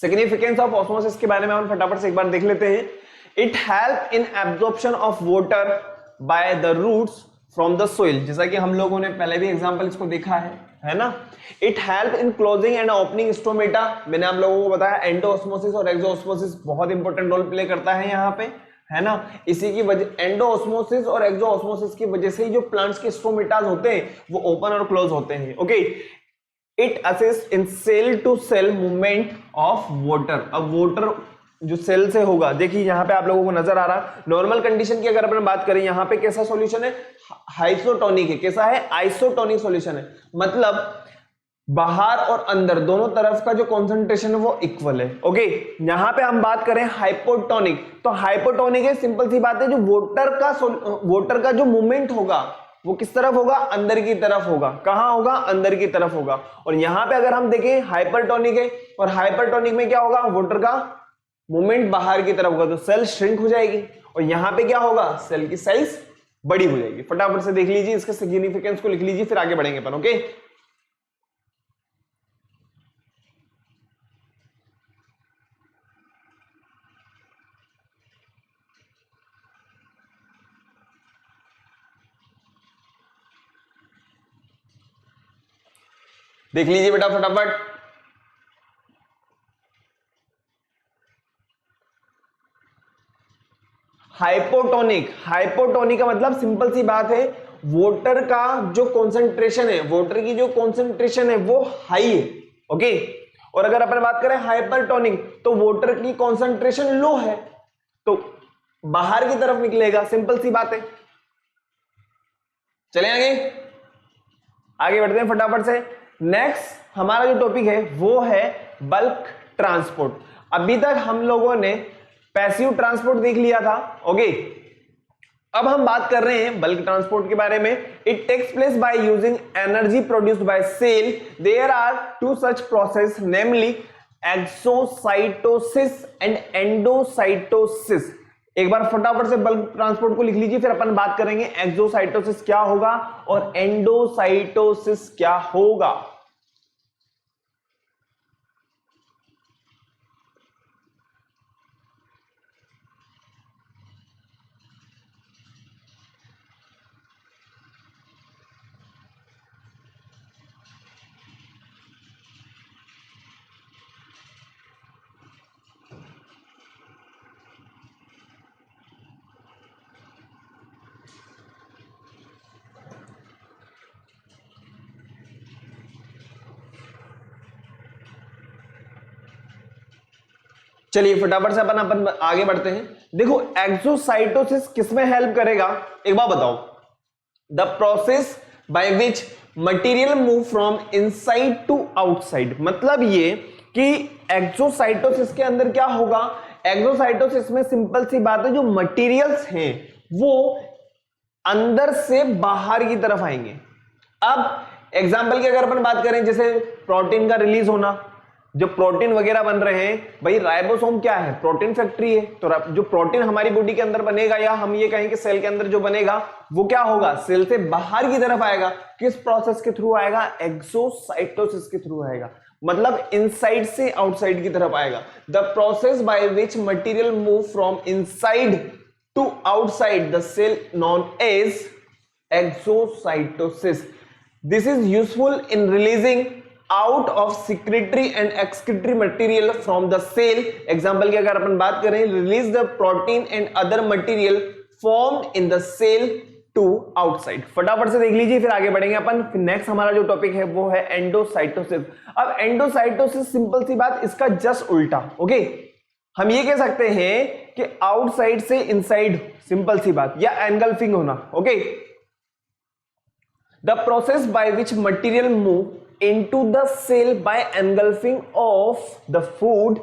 सिग्निफिकेंस ऑफ ऑस्मोसिस के बारे में हम फटाफट से एक बार देख लेते हैं. It help in absorption of water by the roots from the soil, जैसा कि हम लोगों ने पहले भी एग्जांपल इसको देखा है ना. It help in closing and opening stomata, मैंने आप लोगों को बताया एंडोऑस्मोसिस और एक्सोऑस्मोसिस बहुत इंपॉर्टेंट रोल प्ले करता है यहाँ पे, है ना. इसी की वजह एंडोऑस्मोसिस और एक्सोऑस्मोसिस की वजह से ही जो प्लांट्स के स्टोमेटास होते हैं वो ओपन और क्लोज होते हैं. Okay, it assist in cell to cell movement of water. अब वाटर जो सेल से होगा, देखिए यहां पे आप लोगों को नजर आ रहा, नॉर्मल कंडीशन की अगर अपन बात करें यहां पे कैसा सॉल्यूशन है, आइसोटोनिक है. कैसा है, आइसोटोनिक सॉल्यूशन है, मतलब बाहर और अंदर दोनों तरफ का जो कॉन्सेंट्रेशन है वो इक्वल है. ओके, यहां पे हम बात करें हाइपोटोनिक, तो हाइपोटोनिक है, सिंपल सी बात है, जो वाटर का जो मूवमेंट होगा वो किस तरफ होगा, अंदर की तरफ होगा. कहां होगा, अंदर की तरफ होगा. और यहां पे अगर हम देखें हाइपरटोनिक है, और हाइपरटोनिक में क्या होगा, वाटर का मूवमेंट बाहर की तरफ होगा, तो सेल श्रिंक हो जाएगी. और यहां पे क्या होगा, सेल की साइज बड़ी हो जाएगी. फटाफट से देख लीजिए, इसके सिग्निफिकेंस को लिख लीजिए, फिर आगे बढ़ेंगे अपन. ओके, देख लीजिए बेटा फटाफट. हाइपोटोनिक, हाइपोटोनिक का मतलब सिंपल सी बात है, वाटर का जो कॉन्सेंट्रेशन है, वाटर की जो कॉन्सेंट्रेशन है वो हाई है. ओके, और अगर अपन बात करें हाइपरटोनिक तो वाटर की कॉन्सेंट्रेशन लो है, तो बाहर की तरफ निकलेगा. सिंपल सी बात है. चले आगे बढ़ते हैं फटाफट से. नेक्स्ट हमारा जो टॉपिक है वो है बल्क ट्रांसपोर्ट. अभी तक हम लोगों ने पैसिव ट्रांसपोर्ट देख लिया था. ओके, अब हम बात कर रहे हैं बल्क ट्रांसपोर्ट के बारे में। It takes place by using energy produced by cell. There are two such process, namely exocytosis and endocytosis. एक बार फटाफट से बल्क ट्रांसपोर्ट को लिख लीजिए, फिर अपन बात करेंगे एक्सोसाइटोसिस क्या होगा और एंडोसाइटोसिस क्या होगा। चलिए फटाफट से अपन आगे बढ़ते हैं। देखो एक्सोसाइटोसिस किसमें हेल्प करेगा, एक बार बताओ। The process by which material move from inside to outside. मतलब ये कि एक्सोसाइटोसिस के अंदर क्या होगा, एक्सोसाइटोसिस में सिंपल सी बात है, जो मटेरियल्स हैं वो अंदर से बाहर की तरफ आएंगे। अब एग्जाम्पल की अगर अपन बात करें, जैसे प्रोटीन का रिलीज होना, जो प्रोटीन वगैरह बन रहे हैं, भाई राइबोसोम क्या है, प्रोटीन फैक्ट्री है। तो जो प्रोटीन हमारी बॉडी के अंदर बनेगा, या हम ये कहें कि सेल के अंदर जो बनेगा वो क्या होगा, सेल से बाहर की तरफ आएगा। किस प्रोसेस के थ्रू आएगा, एक्सोसाइटोसिस के थ्रू आएगा। मतलब इनसाइड से आउटसाइड की तरफ आएगा। The process by which material move from inside to outside the cell known as exocytosis. This is useful in releasing out of secretory and excretory material from the cell. Example की अगर अपन बात करें, release the protein and other material formed in the cell to outside. फटाफट से देख लीजिए, फिर आगे बढ़ेंगे अपन। नेक्स्ट हमारा जो टॉपिक है वो है एंडोसाइटोसिस। अब एंडोसाइटोसिस सिंपल सी बात, इसका जस्ट उल्टा। ओके, हम ये कह सकते हैं कि आउटसाइड से इनसाइड, सिंपल सी बात, या एंगल्फिंग होना। Okay, the process by which material move into the cell by engulfing of the food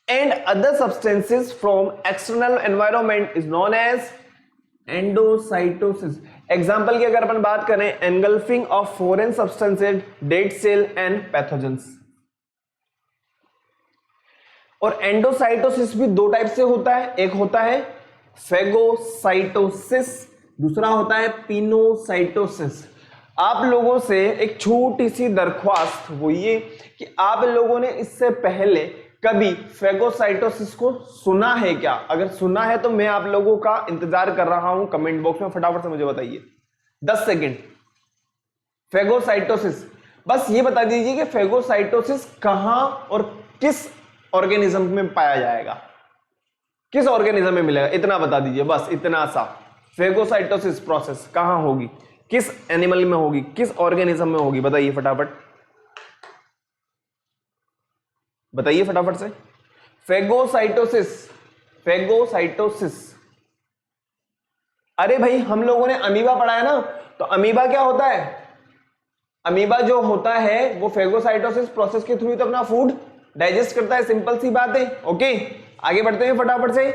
and other substances from external environment is known as endocytosis. Example की अगर अपन बात करें, engulfing of foreign substances, dead cell and pathogens। और endocytosis भी दो type से होता है, एक होता है फेगोसाइटोसिस, दूसरा होता है पिनोसाइटोसिस। आप लोगों से एक छोटी सी दरख्वास्त, वो ये कि आप लोगों ने इससे पहले कभी फेगोसाइटोसिस को सुना है क्या? अगर सुना है तो मैं आप लोगों का इंतजार कर रहा हूं कमेंट बॉक्स में, फटाफट से मुझे बताइए। 10 सेकेंड। फेगोसाइटोसिस, बस ये बता दीजिए कि फेगोसाइटोसिस कहां और किस ऑर्गेनिज्म में पाया जाएगा, किस ऑर्गेनिज्म में मिलेगा, इतना बता दीजिए, बस इतना सा। फेगोसाइटोसिस प्रोसेस कहां होगी, किस एनिमल में होगी, किस ऑर्गेनिज्म में होगी, बताइए फटाफट, बताइए फटाफट से। फेगोसाइटोसिस, फेगोसाइटोसिस, अरे भाई हम लोगों ने अमीबा पढ़ा है ना, तो अमीबा क्या होता है, अमीबा जो होता है वो फेगोसाइटोसिस प्रोसेस के थ्रू ही तो अपना फूड डाइजेस्ट करता है, सिंपल सी बात है। ओके, आगे बढ़ते हैं फटाफट से।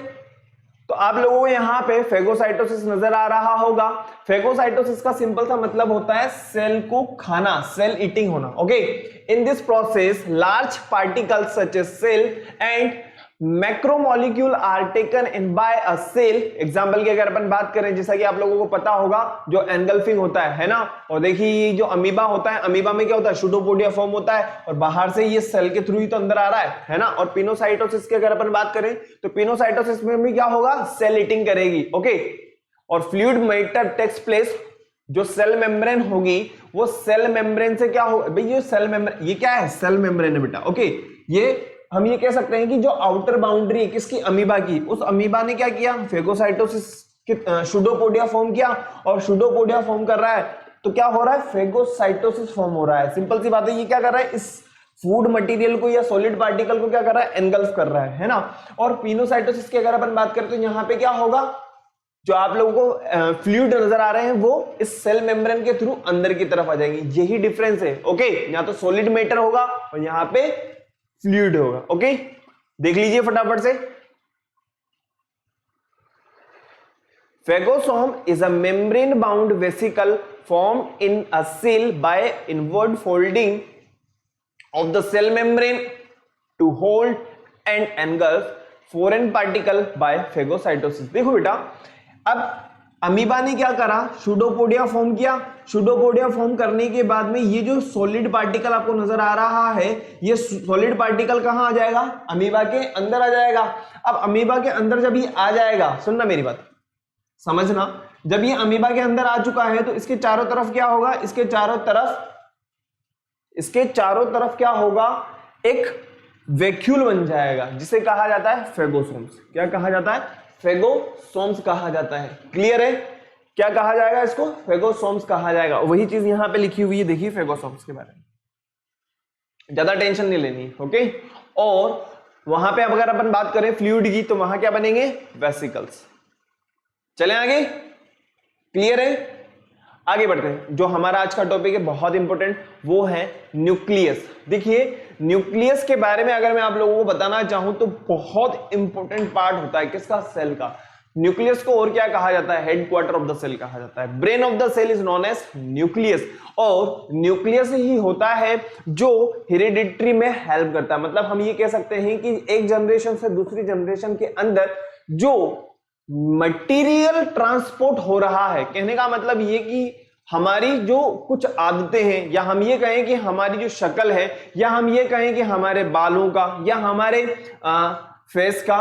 तो आप लोगों को यहां पे फेगोसाइटोसिस नजर आ रहा होगा। फेगोसाइटोसिस का सिंपल सा मतलब होता है सेल को खाना, सेल ईटिंग होना। Okay, in this process large particles such as cell and macromolecule are taken in by a cell. Example की अगर अपन बात करें, जैसा कि आप लोगों को पता होगा जो एनगल्फिंग होता है ना, और देखिए ये जो अमीबा होता है, अमीबा में क्या होता है, सूडोपोडिया फॉर्म होता है, और बाहर से ये सेल के थ्रू ही तो अंदर आ रहा है ना। और पिनोसाइटोसिस की अगर अपन बात करें तो पिनोसाइटोसिस में भी क्या होगा, सेल ईटिंग करेगी। ओके, और फ्लूइड मैटर टेक्स प्लेस, जो सेल मेम्ब्रेन होगी वो सेल मेम्ब्रेन से क्या होगा, भाई ये सेल मेम्ब्रेन, ये क्या है, सेल मेम्ब्रेन है बेटा। ओके, ये हम ये कह सकते हैं कि जो आउटर बाउंड्री है किसकी, अमीबा की, उस अमीबा ने क्या किया, फेगोसाइटोसिस सूडोपोडिया फॉर्म किया, और सूडोपोडिया फॉर्म कर रहा है तो क्या हो रहा है, फेगोसाइटोसिस फॉर्म हो रहा है। सिंपल सी बात है, ये क्या कर रहा है, इस फूड मटेरियल को या सॉलिड पार्टिकल को क्या कर रहा है, एनगल्फ कर रहा है ना। और पिनोसाइटोसिस की अगर अपन बात करें तो यहाँ पे क्या होगा, जो आप लोगों को फ्लूइड नजर आ रहे हैं वो इस सेल मेम्ब्रेन के थ्रू अंदर की तरफ आ जाएंगे, यही डिफरेंस है। ओके, यहाँ तो सॉलिड मैटर होगा और यहाँ पे फ्लूइड होगा। ओके, देख लीजिए फटाफट से। Phagosome is a membrane-bound vesicle formed in a cell by inward folding of the cell membrane to hold and engulf foreign particle by phagocytosis। देखो बेटा, अब अमीबा ने क्या करा, सूडोपोडिया फॉर्म किया। सूडोपोडिया फॉर्म करने के बाद में ये जो सॉलिड पार्टिकल आपको नजर आ रहा है, ये सॉलिड पार्टिकल कहां आ जाएगा, अमीबा के अंदर आ जाएगा। अब अमीबा के अंदर जब ये आ जाएगा, सुनना मेरी बात, समझना, जब ये अमीबा के अंदर आ चुका है तो इसके चारों तरफ क्या होगा, इसके चारों तरफ क्या होगा, एक वैक्यूल बन जाएगा जिसे कहा जाता है फेगोसोम्स। क्या कहा जाता है, फेगोसोम्स कहा जाता है। क्लियर है, क्या कहा जाएगा इसको, फेगोसोम्स कहा जाएगा। वही चीज यहां पे लिखी हुई है, देखिए फेगोसोम्स के बारे में, ज्यादा टेंशन नहीं लेनी, ओके। और वहां पे अगर अपन बात करें फ्लूइड की, तो वहां क्या बनेंगे, वेसिकल्स। चलें आगे, क्लियर है, आगे बढ़ते हैं। जो हमारा आज का टॉपिक है बहुत इंपॉर्टेंट, वो है न्यूक्लियस। देखिए न्यूक्लियस के बारे में अगर मैं आप लोगों को बताना चाहूं तो बहुत इंपॉर्टेंट पार्ट होता है किसका, सेल का। न्यूक्लियस को और क्या कहा जाता है, हेडक्वार्टर ऑफ द सेल कहा जाता है। Brain of the cell is known as nucleus, और न्यूक्लियस ही होता है जो हेरिडिटरी में हेल्प करता है। मतलब हम ये कह सकते हैं कि एक जनरेशन से दूसरी जनरेशन के अंदर जो मटेरियल ट्रांसपोर्ट हो रहा है, कहने का मतलब ये कि हमारी जो कुछ आदतें हैं, या हम ये कहें कि हमारी जो शक्ल है, या हम ये कहें कि हमारे बालों का या हमारे फेस का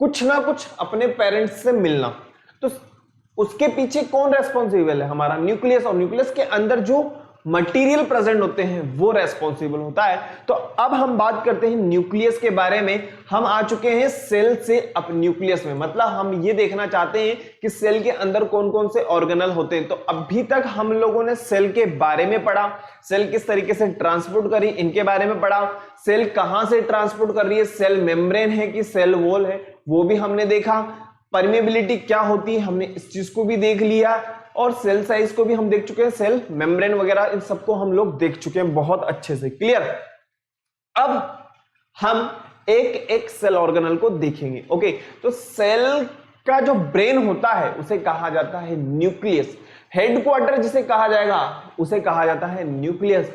कुछ ना कुछ अपने पेरेंट्स से मिलना, तो उसके पीछे कौन रेस्पॉन्सिबल है, हमारा न्यूक्लियस। और न्यूक्लियस के अंदर जो मटेरियल प्रेजेंट होते हैं वो रेस्पॉन्सिबल होता है। तो अब हम बात करते हैं न्यूक्लियस के बारे में। हम आ चुके हैं सेल से अब न्यूक्लियस में, मतलब हम ये देखना चाहते हैं कि सेल के अंदर कौन कौन से ऑर्गेनल होते हैं। तो अभी तक हम लोगों ने सेल के बारे में पढ़ा, सेल किस तरीके से ट्रांसपोर्ट करी इनके बारे में पढ़ा, सेल कहां से ट्रांसपोर्ट कर रही है, सेल मेम्ब्रेन है कि सेल वॉल है वो भी हमने देखा, परमेबिलिटी क्या होती है हमने इस चीज को भी देख लिया, और सेल साइज को भी हम देख चुके हैं, सेल मेम्ब्रेन वगैरह इन सबको हम लोग देख चुके हैं बहुत अच्छे से। क्लियर, अब हम एक एक सेल ऑर्गेनल को देखेंगे। ओके, तो सेल का जो ब्रेन होता है उसे कहा जाता है न्यूक्लियस। हेडक्वार्टर जिसे कहा जाएगा उसे कहा जाता है न्यूक्लियस।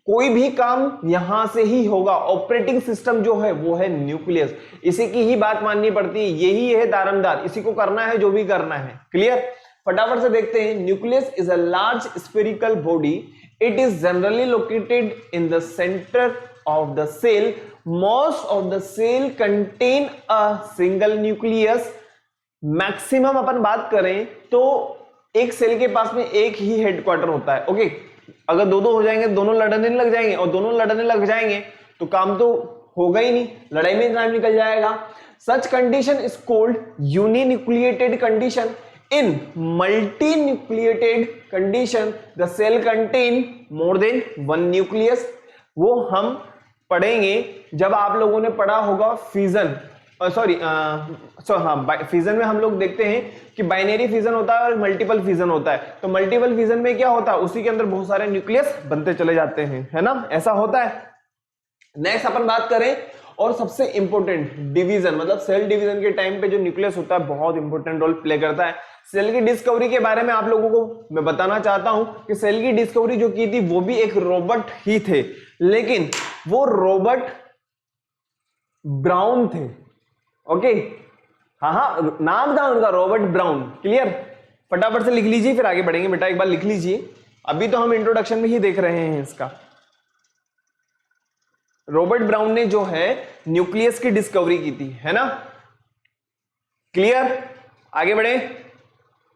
कोई भी काम यहां से ही होगा, ऑपरेटिंग सिस्टम जो है वो है न्यूक्लियस, इसी की ही बात माननी पड़ती है, यही है दारमदार, इसी को करना है जो भी करना है। क्लियर, फटाफट से देखते हैं। Nucleus is a large spherical body, it is generally located in the centre of the cell, most of the cell contain a single nucleus. Maximum अपन बात करें तो एक सेल के पास में एक ही हेडक्वार्टर होता है। ओके, अगर दो दो हो जाएंगे, दोनों लड़ने लग जाएंगे, और दोनों लड़ने लग जाएंगे तो काम तो होगा ही नहीं, लड़ाई में टाइम निकल जाएगा। Such condition is called uninucleated condition. In multinucleated condition, the cell contain more than one nucleus। वो हम पढ़ेंगे जब आप लोगों ने पढ़ा होगा फिजन, फिजन में हम लोग देखते हैं कि बाइनरी फिजन होता है और मल्टीपल फिजन होता है। तो मल्टीपल फिजन में क्या होता है, उसी के अंदर बहुत सारे न्यूक्लियस बनते चले जाते हैं, है ना, ऐसा होता है। नेक्स्ट अपन बात करें, और सबसे इंपॉर्टेंट डिवीजन, मतलब सेल डिवीजन के टाइम पे जो न्यूक्लियस होता है बहुत इंपॉर्टेंट रोल प्ले करता है। सेल की डिस्कवरी के बारे में आप लोगों को मैं बताना चाहता हूं कि सेल की डिस्कवरी जो की थी वो भी एक रोबोट ही थे, लेकिन वो रोबोट ब्राउन थे। ओके, हाँ, नाम था उनका रॉबर्ट ब्राउन। क्लियर, फटाफट से लिख लीजिए, फिर आगे बढ़ेंगे बेटा, एक बार लिख लीजिए, अभी तो हम इंट्रोडक्शन में ही देख रहे हैं इसका। रॉबर्ट ब्राउन ने जो है न्यूक्लियस की डिस्कवरी की थी, है ना। क्लियर, आगे बढ़े,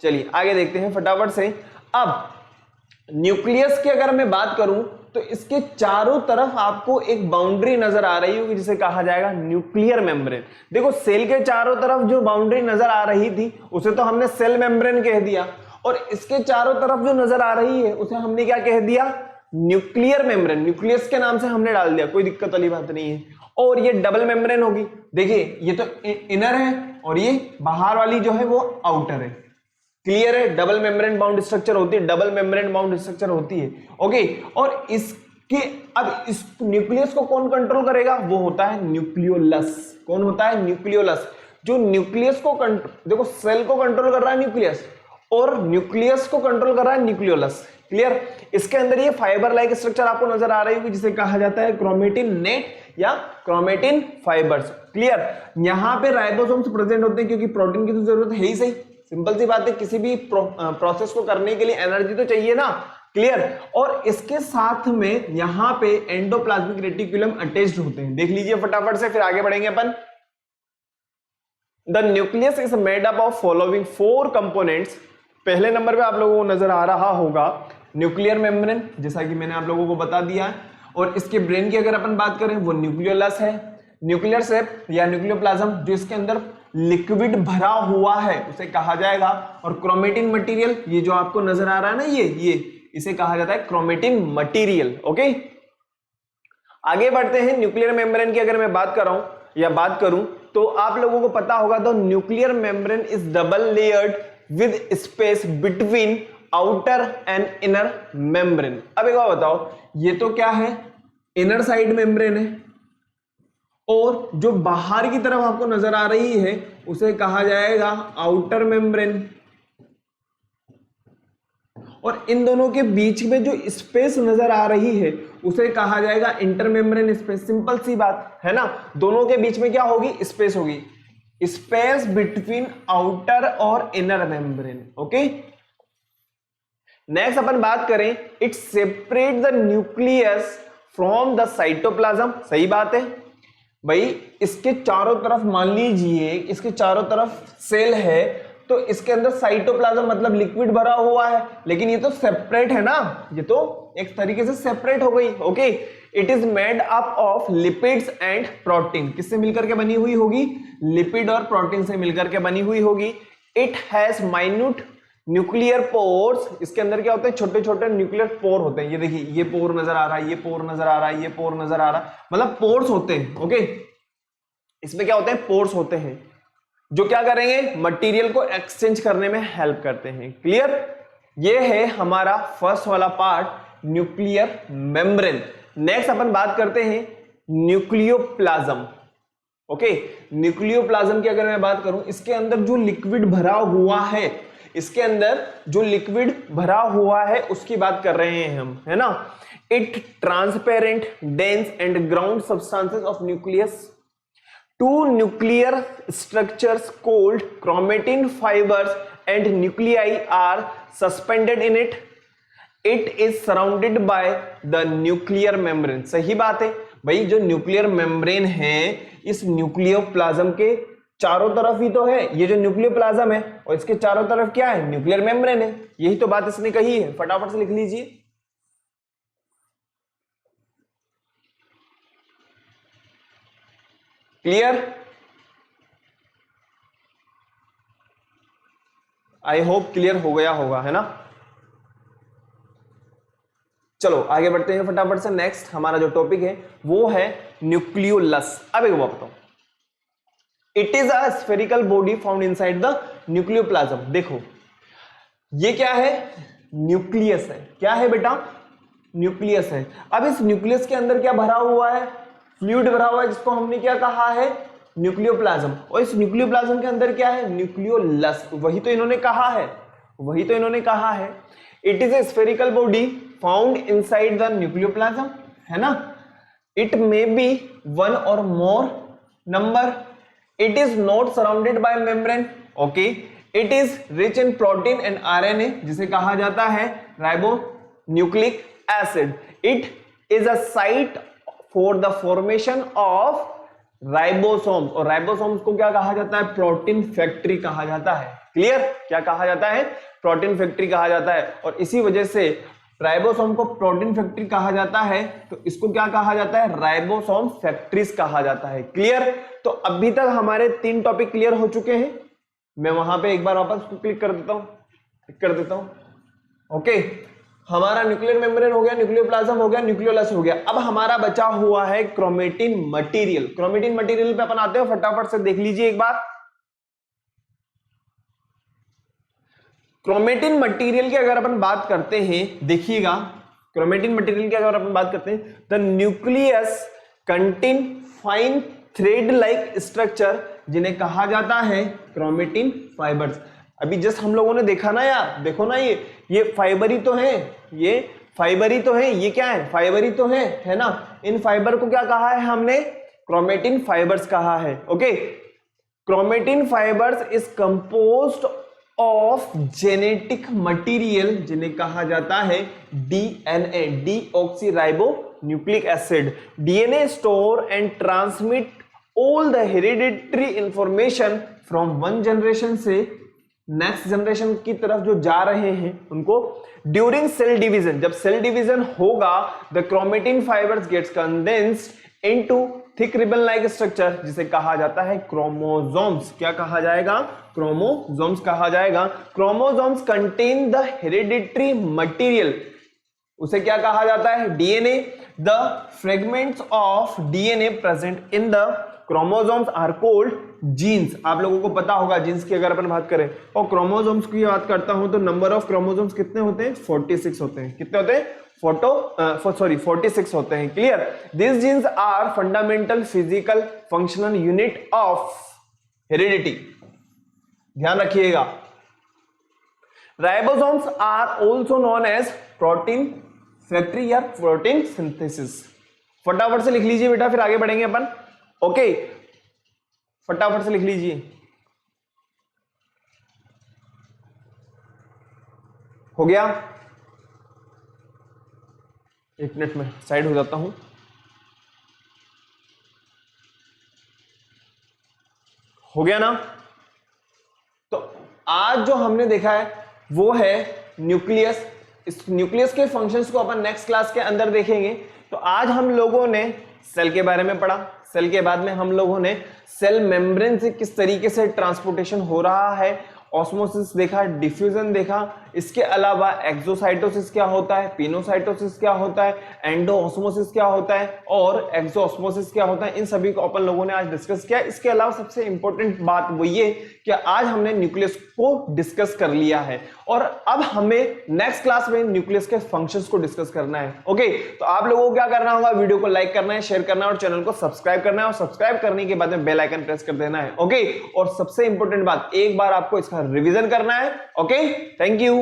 चलिए आगे देखते हैं फटाफट से। अब न्यूक्लियस की अगर मैं बात करूं तो इसके चारों तरफ आपको एक बाउंड्री नजर आ रही होगी जिसे कहा जाएगा न्यूक्लियर मेम्ब्रेन। देखो, सेल के चारों तरफ जो बाउंड्री नजर आ रही थी उसे तो हमने सेल मेम्ब्रेन कह दिया, और इसके चारों तरफ जो नजर आ रही है उसे हमने क्या कह दिया, न्यूक्लियर मेम्ब्रेन। न्यूक्लियस के नाम से हमने डाल दिया, कोई दिक्कत वाली बात नहीं है। और ये डबल मेम्ब्रेन होगी, देखिए ये तो इनर है और ये बाहर वाली जो है वो आउटर है। क्लियर है, डबल मेम्ब्रेन बाउंड स्ट्रक्चर होती है, डबल मेम्ब्रेन बाउंड स्ट्रक्चर होती है। ओके, और इसके अब इस न्यूक्लियस को कौन कंट्रोल करेगा, वो होता है न्यूक्लियोलस। कौन होता है, न्यूक्लियोलस। जो न्यूक्लियस को देखो सेल को कंट्रोल कर रहा है न्यूक्लियस, और न्यूक्लियस को कंट्रोल कर रहा है न्यूक्लियोलस। क्लियर? इसके अंदर ये फाइबर लाइक स्ट्रक्चर आपको नजर आ रही होगी जिसे कहा जाता है क्रोमेटिन नेट या क्रोमेटिन फाइबर्स। क्लियर? यहां पे राइबोसोम्स प्रेजेंट होते हैं क्योंकि प्रोटीन की तो जरूरत है ही सही, सिंपल सी बात है, किसी भी प्रोसेस को करने के लिए एनर्जी तो चाहिए ना। क्लियर? और इसके साथ में यहां पे एंडोप्लाज्मिक रेटिकुलम अटैच्ड होते हैं। देख लीजिए फटाफट से, फिर आगे बढ़ेंगे अपन। The nucleus is made up of following 4 components. पहले नंबर पे आप लोगों को नजर आ रहा होगा न्यूक्लियर मेम्ब्रेन, जैसा कि मैंने आप लोगों को बता दिया है। और इसके ब्रेन की अगर अपन बात करें वो न्यूक्लियोलस है। न्यूक्लियर सेप या न्यूक्लियोप्लाज्म जो इसके अंदर लिक्विड भरा हुआ है उसे कहा जाएगा। और क्रोमेटिन मटेरियल, ये जो आपको नजर आ रहा है ना, ये इसे कहा जाता है क्रोमेटिन मटेरियल। ओके, आगे बढ़ते हैं। न्यूक्लियर मेम्ब्रेन की अगर मैं बात कर रहा हूं या बात करूं तो आप लोगों को पता होगा the nuclear membrane is double layered with space between outer and inner membrane. अब एक बात बताओ, ये तो क्या है, इनर साइड मेम्ब्रेन है, और जो बाहर की तरफ आपको नजर आ रही है उसे कहा जाएगा आउटर मेम्ब्रेन। और इन दोनों के बीच में जो स्पेस नजर आ रही है उसे कहा जाएगा इंटरमेम्ब्रेन स्पेस। सिंपल सी बात है ना, दोनों के बीच में क्या होगी, स्पेस होगी, स्पेस बिटवीन आउटर और इनर मेम्ब्रेन। ओके, नेक्स्ट अपन बात करें, it separate the nucleus from the cytoplasm. सही बात है भाई, इसके चारों तरफ मान लीजिए इसके चारों तरफ सेल है तो इसके अंदर साइटोप्लाज्म मतलब लिक्विड भरा हुआ है, लेकिन ये तो सेपरेट है ना, ये तो एक तरीके से सेपरेट हो गई। Okay, it is made up of lipids and protein. किससे मिलकर के बनी हुई होगी, लिपिड और प्रोटीन से मिलकर के बनी हुई होगी। It has minute nuclear pores. इसके अंदर क्या होते हैं, छोटे छोटे न्यूक्लियर पोर होते हैं। ये देखिए, ये पोर नजर आ रहा है, ये पोर नजर आ रहा है, ये पोर नजर आ रहा है, मतलब पोर्स होते हैं। ओके, इसमें क्या होते हैं, पोर्स होते हैं जो क्या करेंगे, मटेरियल को एक्सचेंज करने में हेल्प करते हैं। क्लियर? ये है हमारा फर्स्ट वाला पार्ट, न्यूक्लियर मेम्ब्रेन। नेक्स्ट अपन बात करते हैं न्यूक्लियोप्लाज्म। ओके, न्यूक्लियोप्लाज्म की अगर मैं बात करूं, इसके अंदर जो लिक्विड भरा हुआ है, इसके अंदर जो लिक्विड भरा हुआ है उसकी बात कर रहे हैं हम, है ना। It transparent dense and ground substances of nucleus. Two nuclear structures called chromatin fibers and nuclei are suspended in it. It is surrounded by the nuclear membrane. सही बात है भाई, जो न्यूक्लियर मेम्ब्रेन है इस न्यूक्लियोप्लाज्म के चारों तरफ ही तो है। ये जो न्यूक्लियोप्लाज्म है और इसके चारों तरफ क्या है, न्यूक्लियर मेम्ब्रेन है। यही तो बात इसने कही है, फटाफट से लिख लीजिए। क्लियर? आई होप क्लियर हो गया होगा, है ना। चलो आगे बढ़ते हैं फटाफट से। नेक्स्ट हमारा जो टॉपिक है वो है न्यूक्लियोलस। अब एक बात बताओ, it is a spherical body found inside the nucleoplasm. देखो ये क्या है, न्यूक्लियस है। क्या है बेटा, न्यूक्लियस है। अब इस न्यूक्लियस के अंदर क्या भरा हुआ है, फ्लूइड भरा हुआ है, जिसको हमने क्या कहा है, न्यूक्लियोप्लाज्म। और इस न्यूक्लियोप्लाज्म के अंदर क्या है, न्यूक्लियोलस। वही तो इन्होंने कहा है, वही तो इन्होंने कहा है। It is a spherical body found inside the nucleoplasm, है ना। इट मे बी वन और मोर number. It is not surrounded by membrane. Okay, it is rich in protein and RNA, जिसे कहा जाता है ribonucleic acid. It is a site for the formation of ribosomes. और ribosomes को क्या कहा जाता है, प्रोटीन फैक्ट्री कहा जाता है। क्लियर? क्या कहा जाता है, प्रोटीन फैक्ट्री कहा जाता है। और इसी वजह से राइबोसोम को प्रोटीन फैक्ट्री कहा जाता है, तो इसको क्या कहा जाता है, राइबोसोम फैक्ट्रीज कहा जाता है। क्लियर? तो अभी तक हमारे 3 टॉपिक क्लियर हो चुके हैं। मैं वहां पे एक बार वापस क्लिक कर देता हूं, ओके। हमारा न्यूक्लियर मेम्ब्रेन हो गया, न्यूक्लियोप्लाज्म हो गया, न्यूक्लियोलस हो गया। अब हमारा बचा हुआ है क्रोमेटिन मटेरियल। क्रोमेटिन मटेरियल पे अपन आते हैं, फटाफट से देख लीजिए एक बार। क्रोमेटिन मटेरियल की अगर अपन बात करते हैं, देखिएगा, क्रोमेटिन मटेरियल की अगर अपन बात करते हैं, the nucleus contain fine thread like structure जिन्हें कहा जाता है क्रोमेटिन फाइबर्स। अभी जस्ट हम लोगों ने देखा ना यार, देखो ना ये फाइबर ही तो है, ये फाइबर ही तो है, ये क्या है, फाइबर ही तो है ना। इन फाइबर को क्या कहा है हमने, क्रोमेटिन फाइबर्स कहा है। Okay, chromatin fibres is composed of genetic material जिन्हें कहा जाता है DNA, deoxyribo nucleic acid. DNA store and transmit all the hereditary information from one generation से नेक्स्ट जनरेशन की तरफ जो जा रहे हैं उनको। ड्यूरिंग सेल डिवीजन, जब सेल डिवीजन होगा, the chromatin fibres gets condensed into thick ribbon like structure जिसे कहा जाता है क्रोमोसोम्स। क्या कहा जाएगा, क्रोमोसोम्स कहा जाएगा। Chromosomes contain the hereditary material, उसे क्या कहा जाता है, DNA. The fragments of DNA present in the chromosomes are called genes. आप लोगों को पता होगा जीन्स की अगर अपन बात करें, और क्रोमोसोम्स की बात करता हूं तो नंबर ऑफ क्रोमोसोम्स कितने होते हैं, 46 होते हैं। कितने होते हैं, 46 होते हैं। Clear. This genes are fundamental physical functional unit of heredity, ध्यान रखिएगा। Ribosomes are also known as protein factory या प्रोटीन सिंथेसिस। फटाफट से लिख लीजिए बेटा, फिर आगे बढ़ेंगे अपन। ओके, फटाफट से लिख लीजिए। हो गया, एक मिनट में साइड हो जाता हूं। हो गया ना। तो आज जो हमने देखा है वो है न्यूक्लियस। इस न्यूक्लियस के फंक्शंस को अपन नेक्स्ट क्लास के अंदर देखेंगे। तो आज हम लोगों ने सेल के बारे में पढ़ा। सेल के बाद में हम लोगों ने सेल मेम्ब्रेन से किस तरीके से ट्रांसपोर्टेशन हो रहा है, ऑस्मोसिस देखा, डिफ्यूजन देखा। इसके अलावा एक्सोसाइटोसिस क्या होता है, पिनोसाइटोसिस क्या होता है, एंडोऑस्मोसिस क्या होता है और एक्सोऑस्मोसिस क्या होता है, इन सभी को अपन लोगों ने आज डिस्कस किया। इसके अलावा सबसे इंपॉर्टेंट बात वो ये कि आज हमने न्यूक्लियस को डिस्कस कर लिया है और अब हमें नेक्स्ट क्लास में न्यूक्लियस के फंक्शंस को डिस्कस करना है। ओके, तो आप लोगों को क्या करना होगा, वीडियो को लाइक करना है, शेयर करना है और चैनल को सब्सक्राइब करना है और सब्सक्राइब करने के बाद में बेल आइकन प्रेस कर देना है। ओके, और सबसे इंपॉर्टेंट बात, एक बार आपको इसका रिवीजन करना है। Okay, thank you.